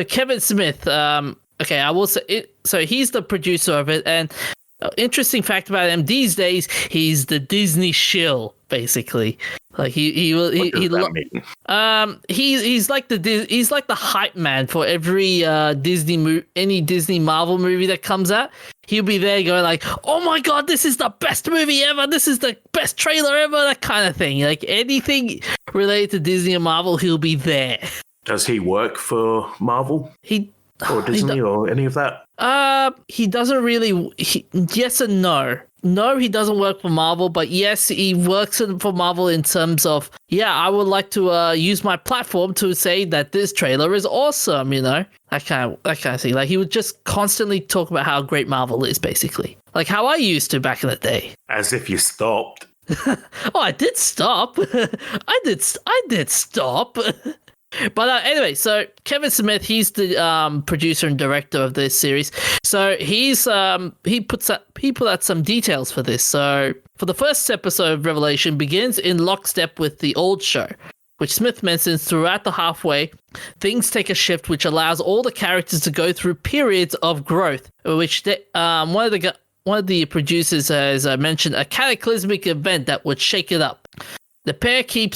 Kevin Smith. Okay, I will say it. So he's the producer of it, and interesting fact about him these days, he's the Disney shill, basically. Like he's like the hype man for every any Disney Marvel movie that comes out. He'll be there going like, "Oh my god, this is the best movie ever! This is the best trailer ever!" That kind of thing. Like anything related to Disney and Marvel, he'll be there. Does he work for Marvel? Or Disney or any of that? He doesn't really. Yes and no. No, he doesn't work for Marvel, but yes, he works for Marvel in terms of, I would like to use my platform to say that this trailer is awesome, that kind of thing. Like, he would just constantly talk about how great Marvel is, basically. Like how I used to back in the day. As if you stopped. Oh, I did stop. I did stop. But anyway, so Kevin Smith, he's the producer and director of this series. So he put out some details for this. So for the first episode, Revelation begins in lockstep with the old show, which Smith mentions throughout the halfway. Things take a shift, which allows all the characters to go through periods of growth, which one of the producers has mentioned a cataclysmic event that would shake it up. The pair keep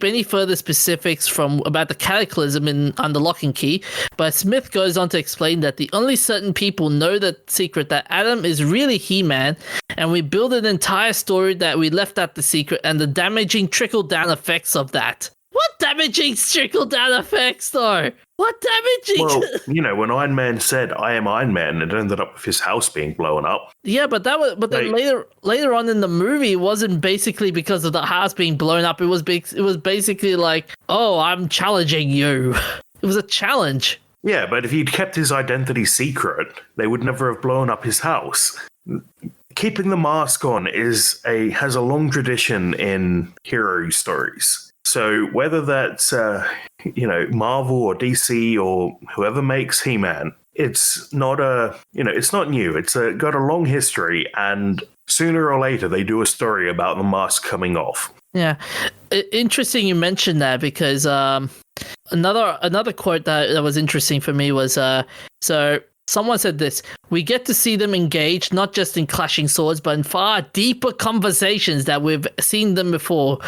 any further specifics about the cataclysm under lock and key, but Smith goes on to explain that the only certain people know the secret that Adam is really He-Man, and we build an entire story that we left out the secret and the damaging trickle-down effects of that. What damaging trickle-down effects, though? What damaging? Well, when Iron Man said, "I am Iron Man," it ended up with his house being blown up. Yeah, but then later on in the movie, it wasn't basically because of the house being blown up. It was basically like, "Oh, I'm challenging you." It was a challenge. Yeah, but if he'd kept his identity secret, they would never have blown up his house. Keeping the mask on has a long tradition in hero stories. So whether that's Marvel or DC or whoever makes He-Man, it's not it's not new. It's got a long history, and sooner or later they do a story about the mask coming off. Yeah, interesting you mentioned that, because another quote that was interesting for me was so someone said this: "We get to see them engage not just in clashing swords, but in far deeper conversations that we've seen them before.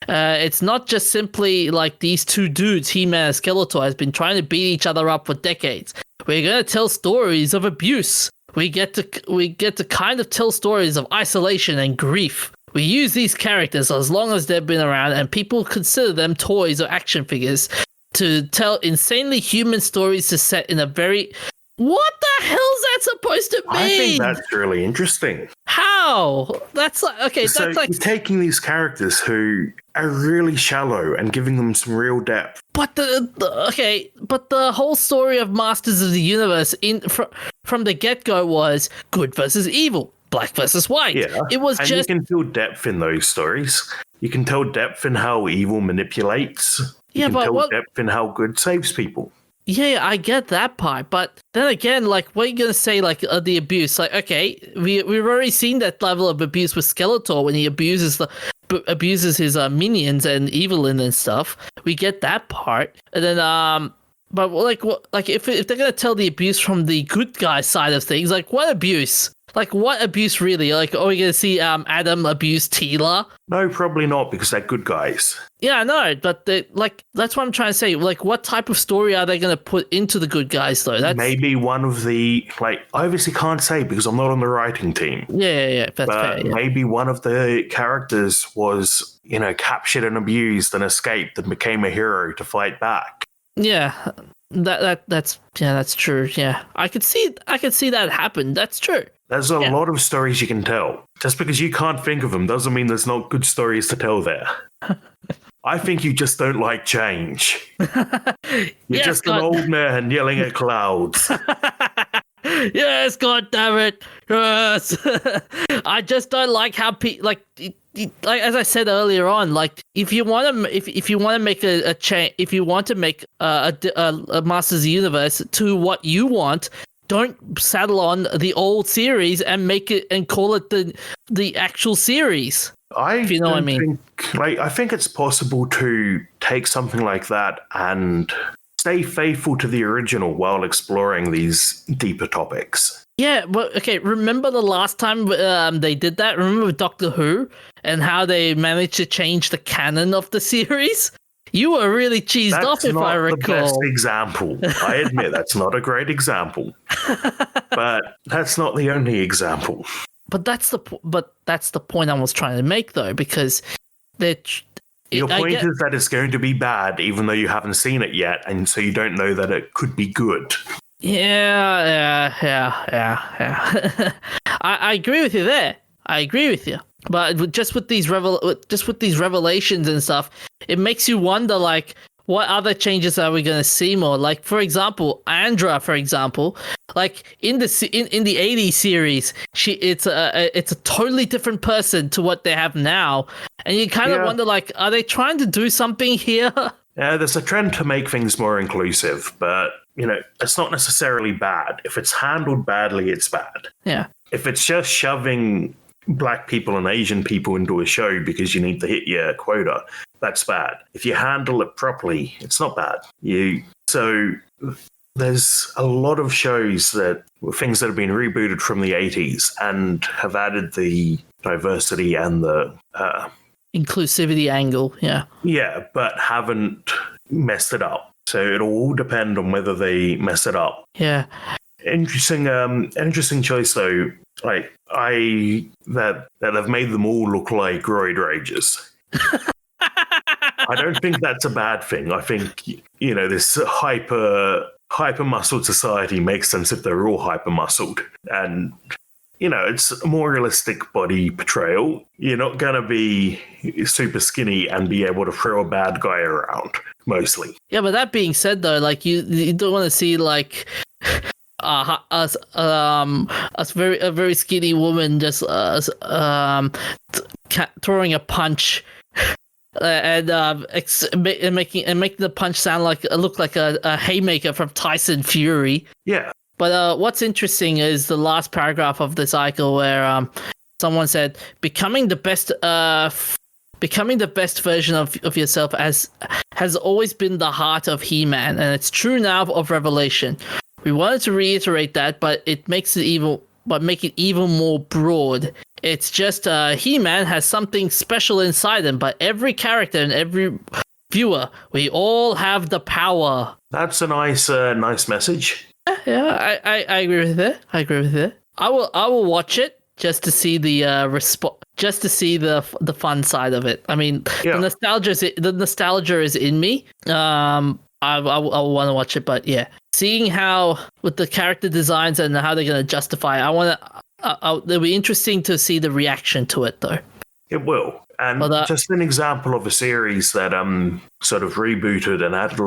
It's not just simply like these two dudes, He-Man and Skeletor, has been trying to beat each other up for decades. We're going to tell stories of abuse. We get to kind of tell stories of isolation and grief. We use these characters as long as they've been around, and people consider them toys or action figures to tell insanely human stories to set in a very..." What the hell is that supposed to mean? I think that's really interesting. How? That's like, okay. So that's like you're taking these characters who are really shallow and giving them some real depth. But the whole story of Masters of the Universe from the get-go was good versus evil, black versus white. Yeah, it was you can tell depth in those stories. You can tell depth in how evil manipulates. You can tell depth in how good saves people. Yeah, I get that part, but then again, like, what are you gonna say, like, the abuse? Like, okay, we've already seen that level of abuse with Skeletor when he abuses his minions and Evelyn and stuff. We get that part, and then but if they're gonna tell the abuse from the good guy side of things, like, what abuse? Like, what abuse really? Like, are we going to see Adam abuse Teela? No, probably not, because they're good guys. Yeah, I know, but that's what I'm trying to say. Like, what type of story are they going to put into the good guys, though? Maybe one of the, I obviously can't say because I'm not on the writing team. Yeah, that's fair. Yeah. Maybe one of the characters was, captured and abused and escaped and became a hero to fight back. Yeah, that's true. Yeah, I could see that happen. That's true. There's a lot of stories you can tell. Just because you can't think of them doesn't mean there's not good stories to tell there. I think you just don't like change. You're just an old man yelling at clouds. Yes, God damn it. Yes. I just don't like how like as I said earlier on, like, if you want to make a change, if you want to make a Masters of the Universe to what you want, don't saddle on the old series and make it and call it the actual series. If you know what I mean. I think it's possible to take something like that and stay faithful to the original while exploring these deeper topics. Yeah, but okay, remember the last time they did that? Remember with Doctor Who and how they managed to change the canon of the series? You were really cheesed off, if I recall. That's not the best example. I admit that's not a great example. But that's not the only example. But that's the point I was trying to make, though, because your point is that it's going to be bad, even though you haven't seen it yet, and so you don't know that it could be good. Yeah. I agree with you there. I agree with you. But just with these revelations and stuff, it makes you wonder, like, what other changes are we going to see more? Like, for example, Andra, like in the 80s series, it's a totally different person to what they have now, and you kind of wonder, like, are they trying to do something here? Yeah, there's a trend to make things more inclusive, but it's not necessarily bad. If it's handled badly, it's bad. Yeah. If it's just shoving Black people and Asian people into a show because you need to hit your quota, that's bad. If you handle it properly, it's not bad. So there's a lot of shows things that have been rebooted from the 80s and have added the diversity and the inclusivity angle, yeah. Yeah, but haven't messed it up. So it'll all depend on whether they mess it up. Yeah. Interesting choice though. Like that have made them all look like roid rages. I don't think that's a bad thing. I think this hyper muscled society makes sense if they're all hyper muscled, and it's a more realistic body portrayal. You're not gonna be super skinny and be able to throw a bad guy around mostly. Yeah, but that being said, though, like you don't want to see like a very skinny woman just throwing a punch and making the punch look like a haymaker from Tyson Fury. Yeah. But what's interesting is the last paragraph of this article where someone said becoming the best version of yourself has always been the heart of He-Man, and it's true now of Revelation. We wanted to reiterate that, but make it even more broad. It's just He-Man has something special inside him, but every character and every viewer, we all have the power. That's a nice message. Yeah, I agree with it. I will watch it just to see the just to see the fun side of it. I mean, the nostalgia is in me. I want to watch it, but yeah, seeing how with the character designs and how they're going to justify it, it'll be interesting to see the reaction to it, though. It will. And just an example of a series that sort of rebooted and added a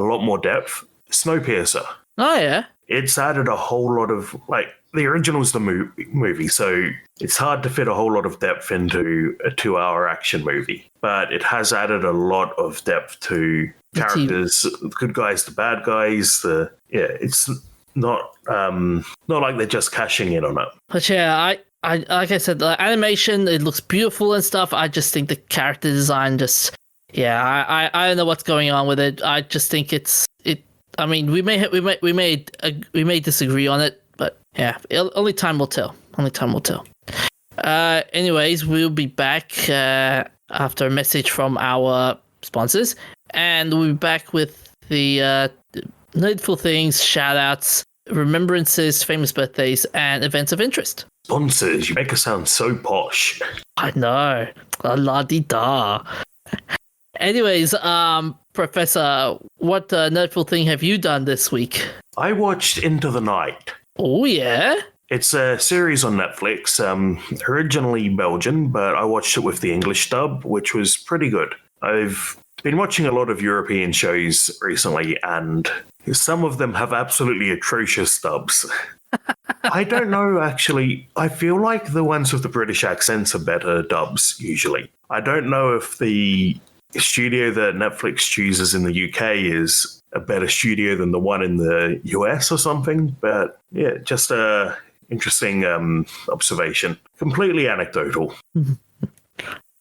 lot more depth. Snowpiercer. Oh yeah. It's added a whole lot of, like, the original's the movie, so it's hard to fit a whole lot of depth into a 2-hour action movie. But it has added a lot of depth to characters, the good guys, the bad guys. It's not like they're just cashing in on it. But yeah, I like I said, the animation, it looks beautiful and stuff. I just think the character design I don't know what's going on with it. I just think it. I mean, we may disagree on it, but yeah, only time will tell. Anyways, we'll be back after a message from our sponsors, and we'll be back with the needful things, shout-outs, remembrances, famous birthdays, and events of interest. Sponsors, you make us sound so posh. I know. La-di-da. Anyways, Professor, what nerdful thing have you done this week? I watched Into the Night. Oh, yeah? It's a series on Netflix, originally Belgian, but I watched it with the English dub, which was pretty good. I've been watching a lot of European shows recently, and some of them have absolutely atrocious dubs. I don't know, actually. I feel like the ones with the British accents are better dubs, usually. I don't know if the studio that Netflix chooses in the UK is a better studio than the one in the US or something, but yeah, just a interesting observation. Completely anecdotal.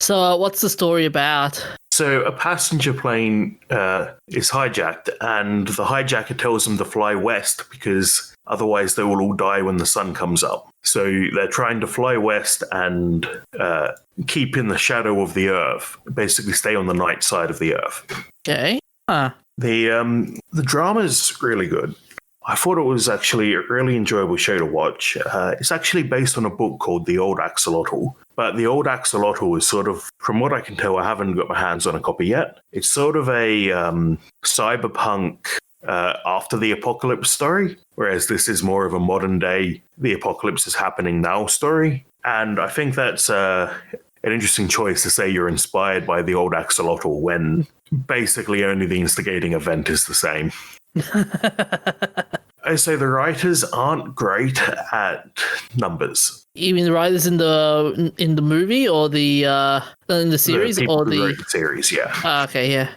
So what's the story about? So a passenger plane is hijacked, and the hijacker tells them to fly west because otherwise they will all die when the sun comes up. So they're trying to fly west and keep in the shadow of the Earth, basically stay on the night side of the Earth. Okay. The drama's really good. I thought it was actually a really enjoyable show to watch. It's actually based on a book called The Old Axolotl. But The Old Axolotl is sort of, from what I can tell, I haven't got my hands on a copy yet. It's sort of a cyberpunk after the apocalypse story, whereas this is more of a modern day, the apocalypse is happening now story. And I think that's an interesting choice to say you're inspired by the old axolotl when basically only the instigating event is the same. I say the writers aren't great at numbers. You mean the writers in the movie or in the series people or who the wrote the series? Yeah. Okay, yeah.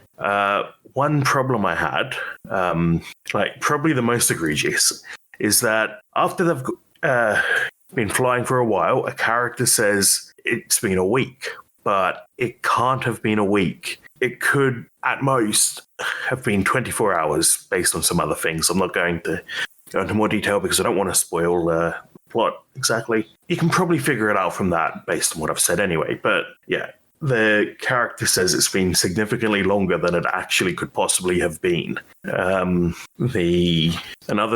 One problem I had, probably the most egregious, is that after they've been flying for a while, a character says it's been a week, but it can't have been a week. It could, at most, have been 24 hours based on some other things. I'm not going to go into more detail because I don't want to spoil the plot exactly. You can probably figure it out from that based on what I've said anyway. But yeah, the character says it's been significantly longer than it actually could possibly have been. Another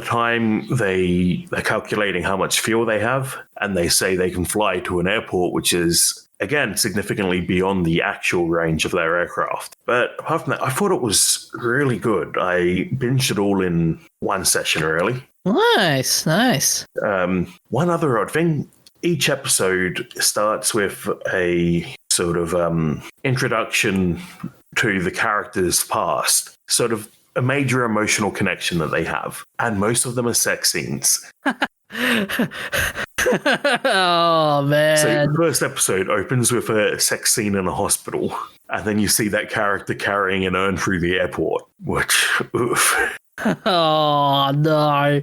time, they're calculating how much fuel they have, and they say they can fly to an airport, which is, again, significantly beyond the actual range of their aircraft. But apart from that, I thought it was really good. I binged it all in one session, really. Nice. One other odd thing, each episode starts with a sort of introduction to the character's past, sort of a major emotional connection that they have. And most of them are sex scenes. Oh, man. So the first episode opens with a sex scene in a hospital, and then you see that character carrying an urn through the airport, which, oof. Oh, no.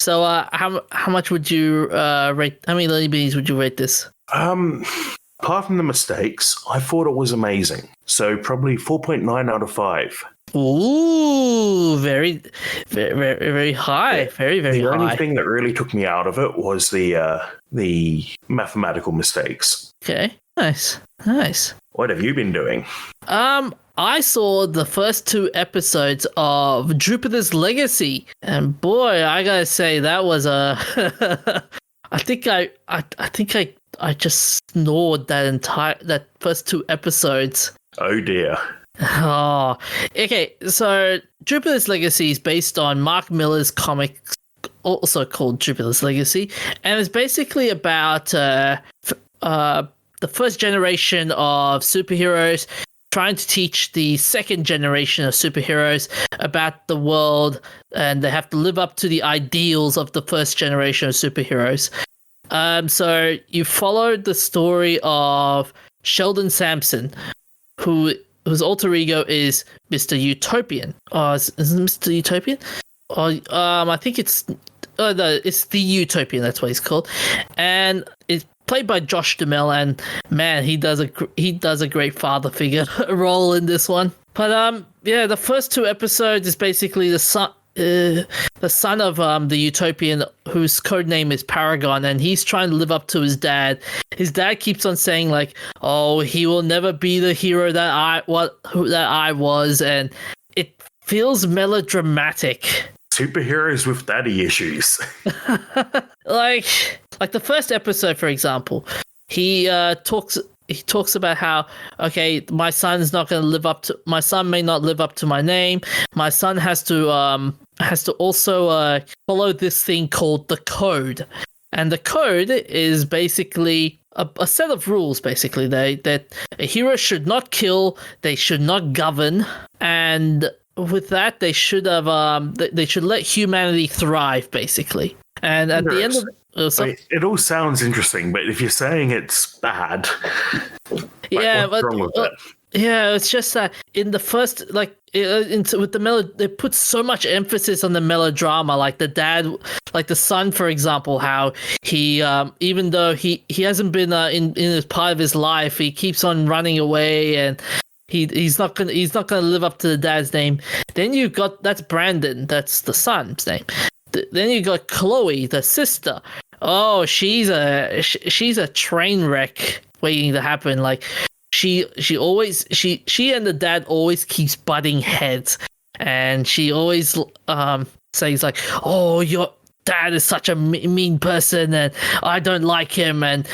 So how much would you rate, how many Lily Beans would you rate this? Apart from the mistakes, I thought it was amazing. So probably 4.9 out of 5. Ooh, very, very, very, very high. Very, very high. The only thing that really took me out of it was the mathematical mistakes. Okay, nice. What have you been doing? I saw the first 2 episodes of Jupiter's Legacy, and boy, I gotta say that was a. I think I just snored that first 2 episodes. Oh dear. Oh, okay. So Jupiter's Legacy is based on Mark Millar's comics, also called Jupiter's Legacy, and it's basically about the first generation of superheroes trying to teach the second generation of superheroes about the world, and they have to live up to the ideals of the first generation of superheroes. So you followed the story of Sheldon Sampson, whose alter ego is Mr. Utopian. Is it Mr. Utopian? I think it's it's the Utopian. That's what he's called, and it's played by Josh Duhamel. And man, he does a great father figure role in this one. But yeah, the first 2 episodes is basically the son of the Utopian, whose code name is Paragon, and he's trying to live up to his dad. His dad keeps on saying like, "Oh, he will never be the hero that I was," and it feels melodramatic. Superheroes with daddy issues. like the first episode, for example, he talks about how, okay, my son may not live up to my name. My son has to also follow this thing called the code. And the code is basically a set of rules, basically, that a hero should not kill, they should not govern, and with that they should have they should let humanity thrive, basically. And at the end of it all sounds interesting, but if you're saying it's bad, yeah, what's wrong with that? Yeah, it's just that in the first, with the they put so much emphasis on the melodrama, like the dad, like the son, for example, how he, even though he hasn't been in his part of his life, he keeps on running away, and he's not gonna live up to the dad's name. Then you got, that's Brandon, that's the son's name. Then you got Chloe, the sister. Oh, she's a train wreck waiting to happen. Like she and the dad always keeps butting heads, and she always says like, "Oh, your dad is such a mean person, and I don't like him." And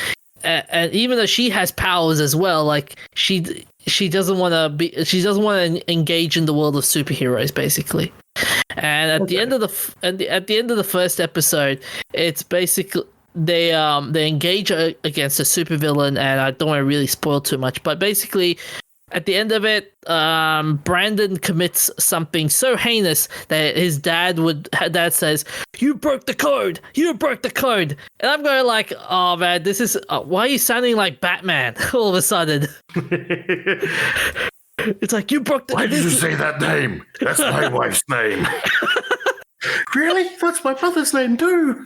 even though she has powers as well, like she doesn't want to engage in the world of superheroes, basically. And at the end of the first episode, it's basically they engage against a supervillain, and I don't want to really spoil too much, but basically at the end of it, Brandon commits something so heinous that his dad says, "You broke the code! You broke the code!" And I'm going like, "Oh man, this is why are you sounding like Batman all of a sudden?" It's like, you broke the. Why did you say that name? That's my wife's name. Really? That's my mother's name too.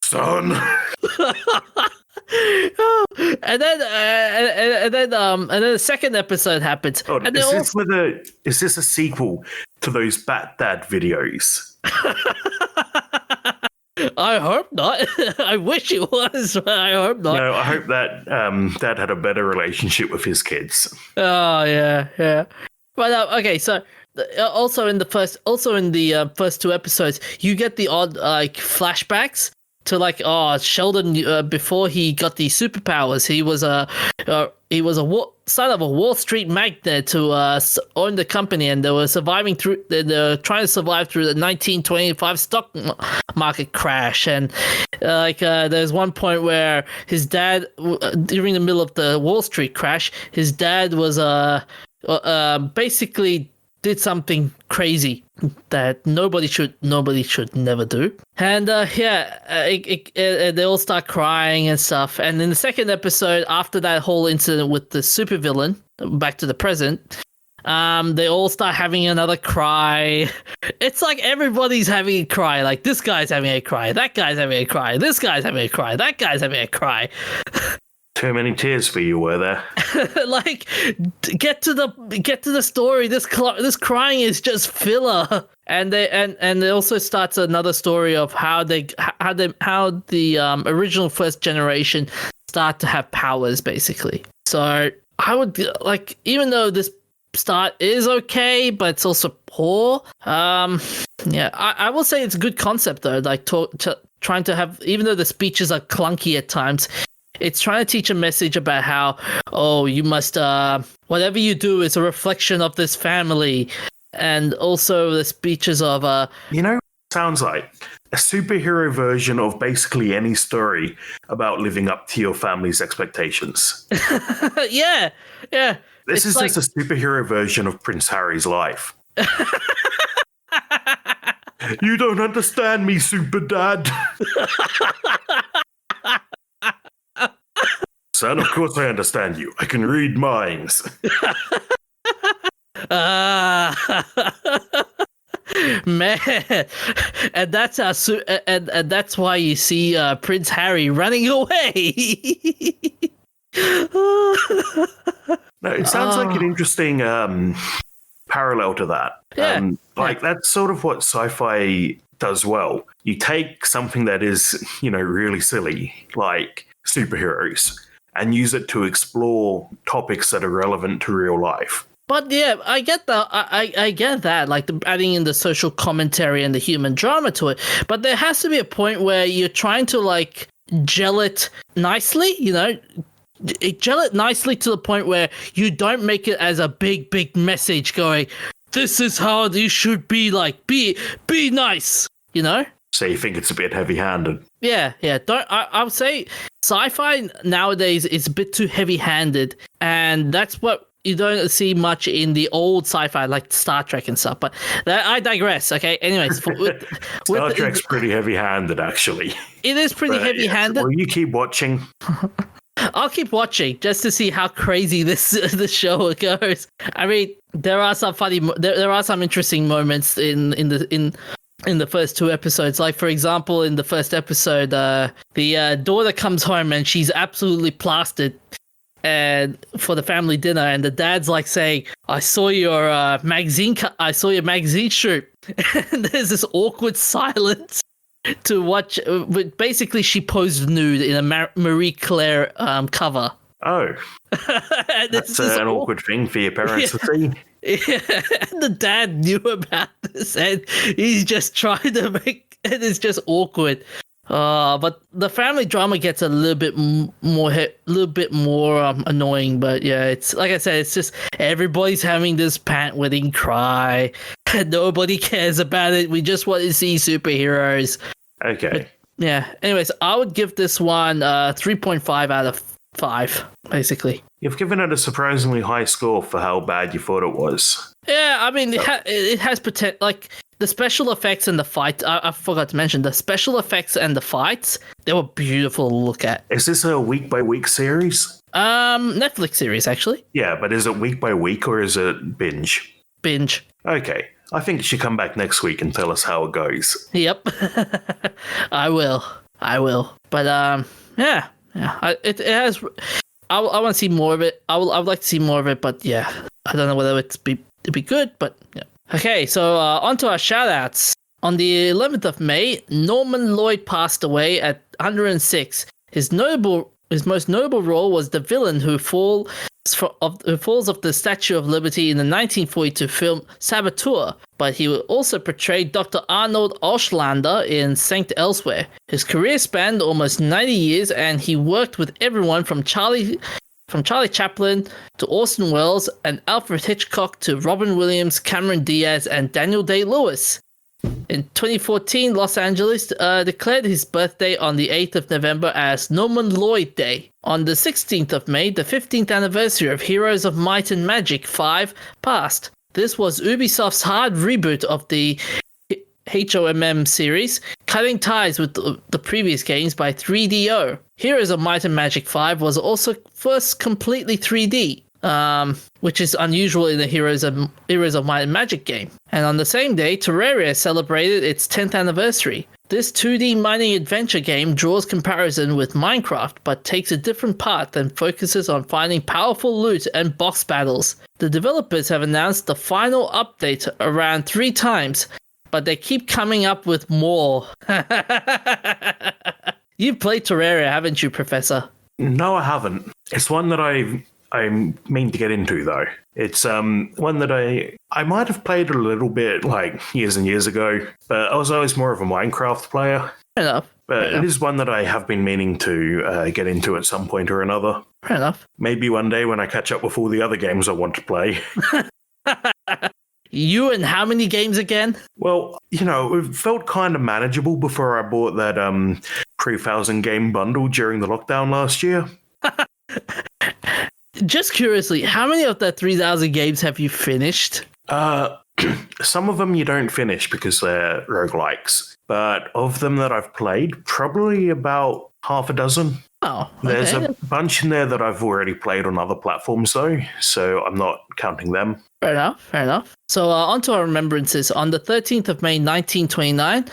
Son. And then the second episode happens. Oh, and is this a sequel to those Bat Dad videos? I hope not. I wish it was, but I hope not. No, I hope that Dad had a better relationship with his kids. Oh yeah. But okay, so also in the first two episodes, you get the odd like flashbacks to like Sheldon before he got these superpowers. He was a son of a Wall Street magnate to own the company, and they were surviving through. They're trying to survive through the 1925 stock market crash. And there's one point where his dad, during the middle of the Wall Street crash, his dad was basically did something crazy that nobody should never do. And they all start crying and stuff. And in the second episode, after that whole incident with the supervillain, back to the present, they all start having another cry. It's like everybody's having a cry. Like, this guy's having a cry, that guy's having a cry, this guy's having a cry, that guy's having a cry. Too many tears for you, were there? Like, get to the story. This crying is just filler. And they also starts another story of how the original first generation start to have powers, basically. So I would like, even though this start is okay, but it's also poor. I will say it's a good concept though. Like trying to have, even though the speeches are clunky at times, it's trying to teach a message about how, you must, whatever you do is a reflection of this family. And also the speeches of... sounds like a superhero version of basically any story about living up to your family's expectations. Yeah. This is just a superhero version of Prince Harry's life. You don't understand me, Super Dad. Son, of course I understand you. I can read minds. Man, and that's and that's why you see Prince Harry running away. No, it sounds like an interesting parallel to that. Yeah. That's sort of what sci-fi does well. You take something that is, really silly, like superheroes, and use it to explore topics that are relevant to real life. But yeah, I get that. I get that, like adding in the social commentary and the human drama to it. But there has to be a point where you're trying to like gel it nicely, gel it nicely to the point where you don't make it as a big message going, this is how you should be, like, be nice, So you think it's a bit heavy-handed? Yeah. I would say sci-fi nowadays is a bit too heavy-handed, and that's what you don't see much in the old sci-fi, like Star Trek and stuff. But I digress. Okay. Anyways, Star Trek's pretty heavy-handed, actually. It is pretty heavy-handed. Will you keep watching? I'll keep watching just to see how crazy this show goes. I mean, there are some interesting moments in the first two episodes. Like, for example, in the first episode, the daughter comes home and she's absolutely plastered and for the family dinner, and the dad's like saying, I saw your magazine shoot. And there's this awkward silence to watch. But basically, she posed nude in a Marie Claire cover. Oh, that's an awkward thing for your parents to see. Yeah, and the dad knew about this, and he's just trying to make it. It's just awkward. But the family drama gets a little bit more annoying. But yeah, it's like I said, it's just everybody's having this pant-wetting cry, and nobody cares about it. We just want to see superheroes. Okay. Yeah. Anyways, I would give this one 3.5 out of 5, basically. You've given it a surprisingly high score for how bad you thought it was. Yeah, I mean, it has potential. Like, the special effects and the fight, I forgot to mention, the special effects and the fights, they were beautiful to look at. Is this a week-by-week series? Netflix series, actually. Yeah, but is it week-by-week or is it binge? Binge. Okay. I think you should come back next week and tell us how it goes. Yep. I will. But, yeah. It has... I want to see more of it. I would like to see more of it, but yeah. I don't know whether it'd be good, but yeah. Okay, so on to our shout-outs. On the 11th of May, Norman Lloyd passed away at 106. His most notable role was the villain who falls of the Statue of Liberty in the 1942 film Saboteur, but he also portrayed Dr. Arnold Ostrander in Saint Elsewhere. His career spanned almost 90 years, and he worked with everyone from Charlie Chaplin to Orson Welles and Alfred Hitchcock to Robin Williams, Cameron Diaz, and Daniel Day-Lewis. In 2014, Los Angeles declared his birthday on the 8th of November as Norman Lloyd Day. On the 16th of May, the 15th anniversary of Heroes of Might and Magic 5 passed. This was Ubisoft's hard reboot of the HOMM series, cutting ties with the previous games by 3DO. Heroes of Might and Magic 5 was also first completely 3D, which is unusual in the Heroes of Might and Magic game. And on the same day, Terraria celebrated its 10th anniversary. This 2D mining adventure game draws comparison with Minecraft, but takes a different path and focuses on finding powerful loot and boss battles. The developers have announced the final update around 3 times, but they keep coming up with more. You've played Terraria, haven't you, Professor? No, I haven't. It's one that I mean to get into, though. It's one that I might have played a little bit like years and years ago, but I was always more of a Minecraft player. Fair enough. But it is one that I have been meaning to get into at some point or another. Fair enough. Maybe one day when I catch up with all the other games I want to play. You and how many games again? Well, it felt kind of manageable before I bought that 3,000 game bundle during the lockdown last year. Just curiously, how many of that 3,000 games have you finished? Some of them you don't finish because they're roguelikes. But of them that I've played, probably about half a dozen. Oh, okay. There's a bunch in there that I've already played on other platforms, though, so I'm not counting them. Fair enough. So on to our remembrances. On the 13th of May, 1929,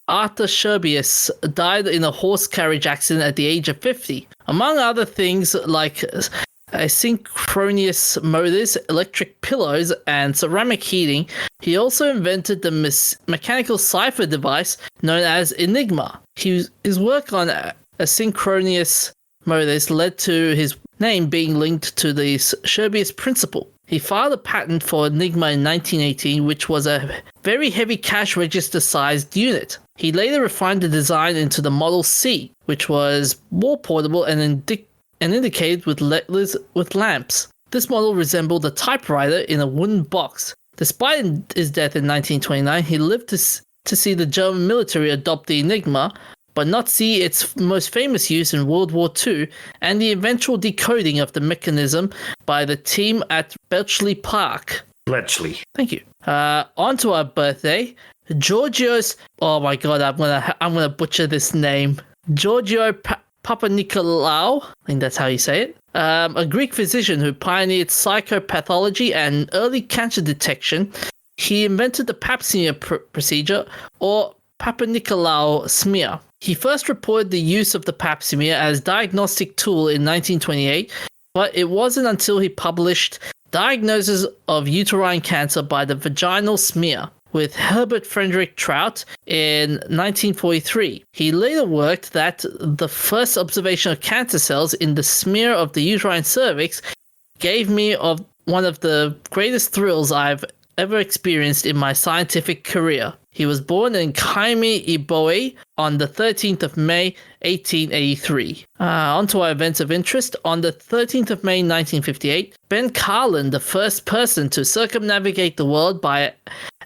Arthur Scherbius died in a horse carriage accident at the age of 50. Among other things like asynchronous motors, electric pillows, and ceramic heating, he also invented the mechanical cipher device known as Enigma. His work on asynchronous motors led to his name being linked to the Scherbius principle. He filed a patent for Enigma in 1918, which was a very heavy cash register sized unit. He later refined the design into the Model C, which was more portable and indicated with lamps. This model resembled a typewriter in a wooden box. Despite his death in 1929, he lived to see the German military adopt the Enigma, but not see its most famous use in World War II and the eventual decoding of the mechanism by the team at Bletchley Park. Bletchley. Thank you. On to our birthday. Georgios... Oh my god, I'm gonna butcher this name. Giorgio Papanikolaou, I think that's how you say it. A Greek physician who pioneered psychopathology and early cancer detection. He invented the pap smear procedure, or Papanikolaou smear. He first reported the use of the pap smear as diagnostic tool in 1928, but it wasn't until he published Diagnosis of Uterine Cancer by the Vaginal Smear with Herbert Frederick Trout in 1943. He later worked that the first observation of cancer cells in the smear of the uterine cervix gave me one of the greatest thrills I've ever experienced in my scientific career. He was born in Kaimi Iboe on the 13th of May, 1883. On to our events of interest. On the 13th of May, 1958, Ben Carlin, the first person to circumnavigate the world by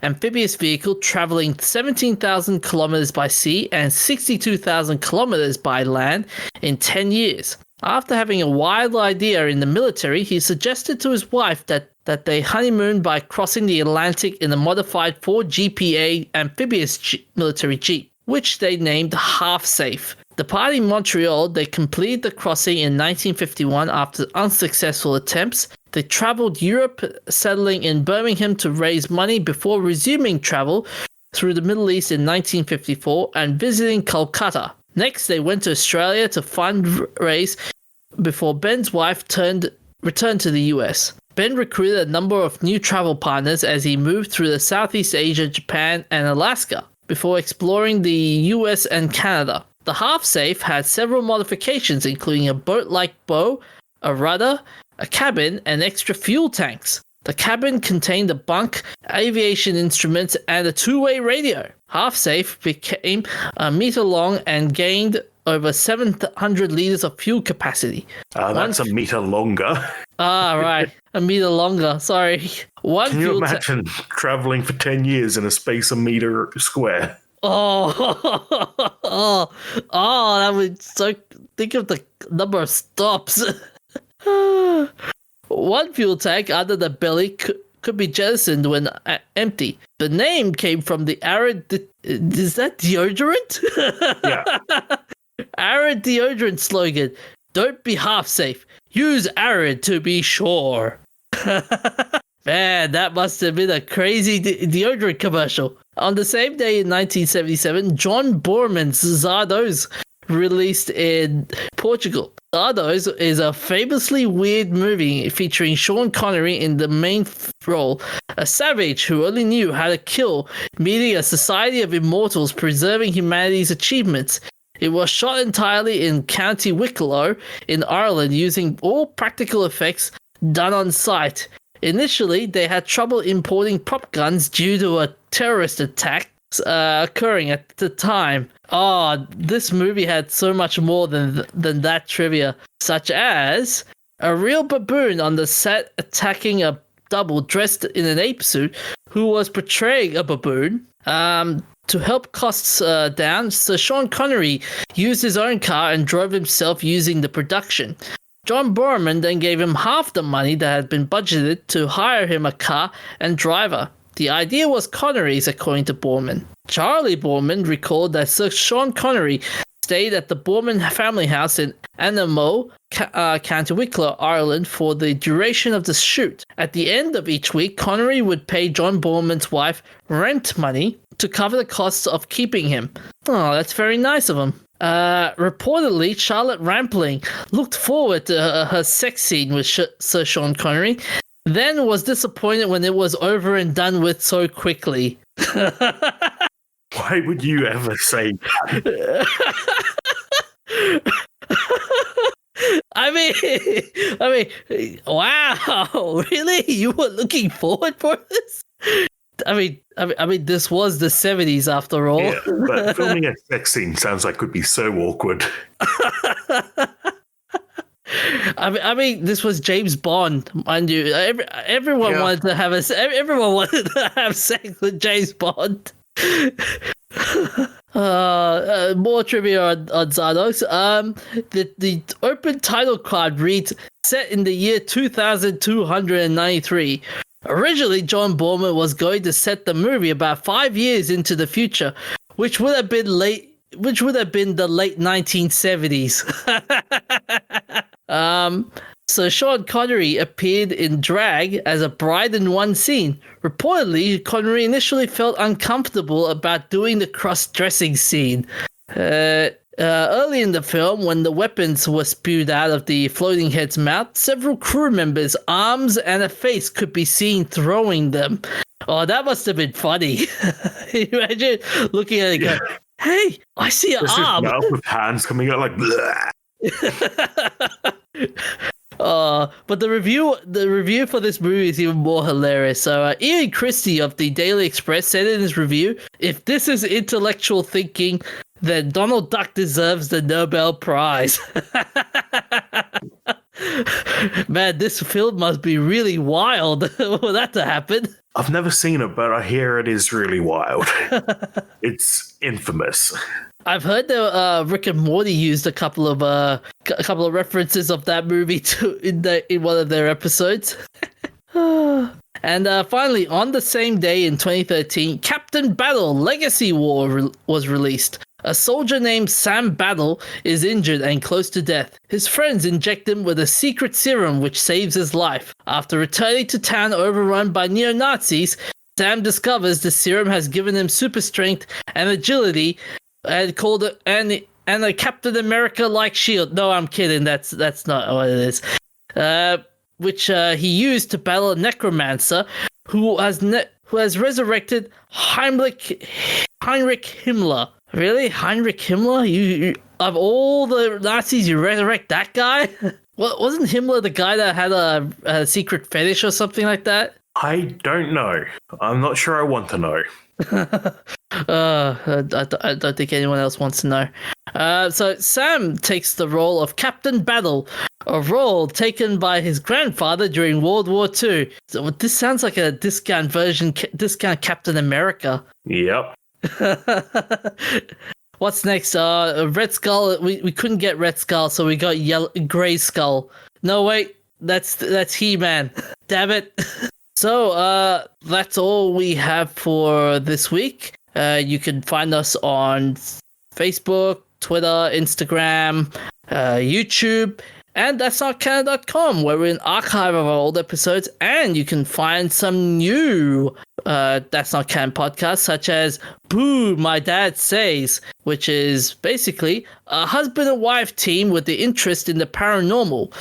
amphibious vehicle traveling 17,000 kilometers by sea and 62,000 kilometers by land in 10 years. After having a wild idea in the military, he suggested to his wife that they honeymoon by crossing the Atlantic in a modified 4 GPA amphibious military jeep, which they named Half Safe. Departing Montreal, they completed the crossing in 1951 after unsuccessful attempts. They traveled Europe, settling in Birmingham to raise money before resuming travel through the Middle East in 1954 and visiting Kolkata. Next, they went to Australia to fundraise before Ben's wife returned to the US. Ben recruited a number of new travel partners as he moved through the Southeast Asia, Japan, and Alaska before exploring the US and Canada. The Half Safe had several modifications, including a boat-like bow, a rudder, a cabin, and extra fuel tanks. The cabin contained a bunk, aviation instruments, and a two-way radio. Half Safe became a meter long and gained over 700 liters of fuel capacity. That's a meter longer. Right. A meter longer. Sorry. Can you imagine traveling for 10 years in a space a meter square? That would so. Think of the number of stops. One fuel tank under the belly could be jettisoned when empty. The name came from the Arid. Is that deodorant? Yeah. Arid deodorant slogan: "Don't be half safe. Use Arid to be sure." Man, that must have been a crazy deodorant commercial. On the same day in 1977, John Boorman's Zardoz released in Portugal. Zardoz is a famously weird movie featuring Sean Connery in the main role, a savage who only knew how to kill, meeting a society of immortals preserving humanity's achievements. It was shot entirely in County Wicklow in Ireland using all practical effects done on site. Initially, they had trouble importing prop guns due to a terrorist attack occurring at the time. This movie had so much more than that trivia, such as a real baboon on the set attacking a double dressed in an ape suit who was portraying a baboon. To help costs down, Sir Sean Connery used his own car and drove himself using the production. John Boorman then gave him half the money that had been budgeted to hire him a car and driver. The idea was Connery's, according to Boorman. Charlie Boorman recalled that Sir Sean Connery stayed at the Boorman family house in Anamo, County Wicklow, Ireland, for the duration of the shoot. At the end of each week, Connery would pay John Boorman's wife rent money to cover the costs of keeping him. Oh, that's very nice of him. Reportedly, Charlotte Rampling looked forward to her sex scene with Sir Sean Connery, then was disappointed when it was over and done with so quickly. Why would you ever say that? I mean, wow, really? You were looking forward for this? I mean, this was the 70s after all. Yeah, but filming a sex scene sounds like it could be so awkward. I mean, this was James Bond, mind you. Everyone wanted to have everyone wanted to have sex with James Bond. More trivia on Zardoz. The open title card reads set in the year 2293. Originally, John Boorman was going to set the movie about 5 years into the future, which would have been the late 1970s. So Sean Connery appeared in drag as a bride in one scene. Reportedly, Connery initially felt uncomfortable about doing the cross-dressing scene. Early in the film, when the weapons were spewed out of the floating head's mouth, several crew members' arms and a face could be seen throwing them. Oh, that must have been funny. Imagine looking at it and going, hey, I see an arm. Mouth with hands coming out like bleh. But the review for this movie is even more hilarious. So Ian Christie of the Daily Express said in his review, if this is intellectual thinking, then Donald Duck deserves the Nobel Prize. Man, this film must be really wild for that to happen. I've never seen it, but I hear it is really wild. It's infamous. I've heard that Rick and Morty used a couple of references of that movie in one of their episodes. And finally, on the same day in 2013, Captain Battle Legacy War was released. A soldier named Sam Battle is injured and close to death. His friends inject him with a secret serum which saves his life. After returning to town overrun by neo-Nazis, Sam discovers the serum has given him super strength and agility and called it and a Captain America-like shield. No, I'm kidding. That's not what it is. Which he used to battle a necromancer who has resurrected Heinrich Himmler. Really? Heinrich Himmler? You of all the Nazis, you resurrect that guy? Wasn't Himmler the guy that had a secret fetish or something like that? I don't know. I'm not sure I want to know. I don't think anyone else wants to know. So Sam takes the role of Captain Battle, a role taken by his grandfather during World War II. So this sounds like a discount Captain America. Yep. What's next? Red Skull. We couldn't get Red Skull, so we got Gray Skull. No, wait, that's He-Man. Damn it. So that's all we have for this week. You can find us on Facebook, Twitter, Instagram, YouTube, and that's notcanon.com, where we're an archive of our old episodes, and you can find some new That's Not Canon podcasts, such as Boo, My Dad Says, which is basically a husband and wife team with the interest in the paranormal.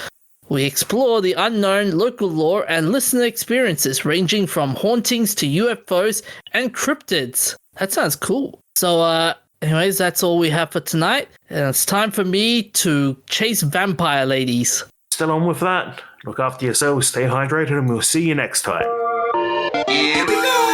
We explore the unknown, local lore, and listener experiences ranging from hauntings to UFOs and cryptids. That sounds cool. So, anyways, that's all we have for tonight. And it's time for me to chase vampire ladies. Still on with that. Look after yourselves, stay hydrated, and we'll see you next time. Here we go!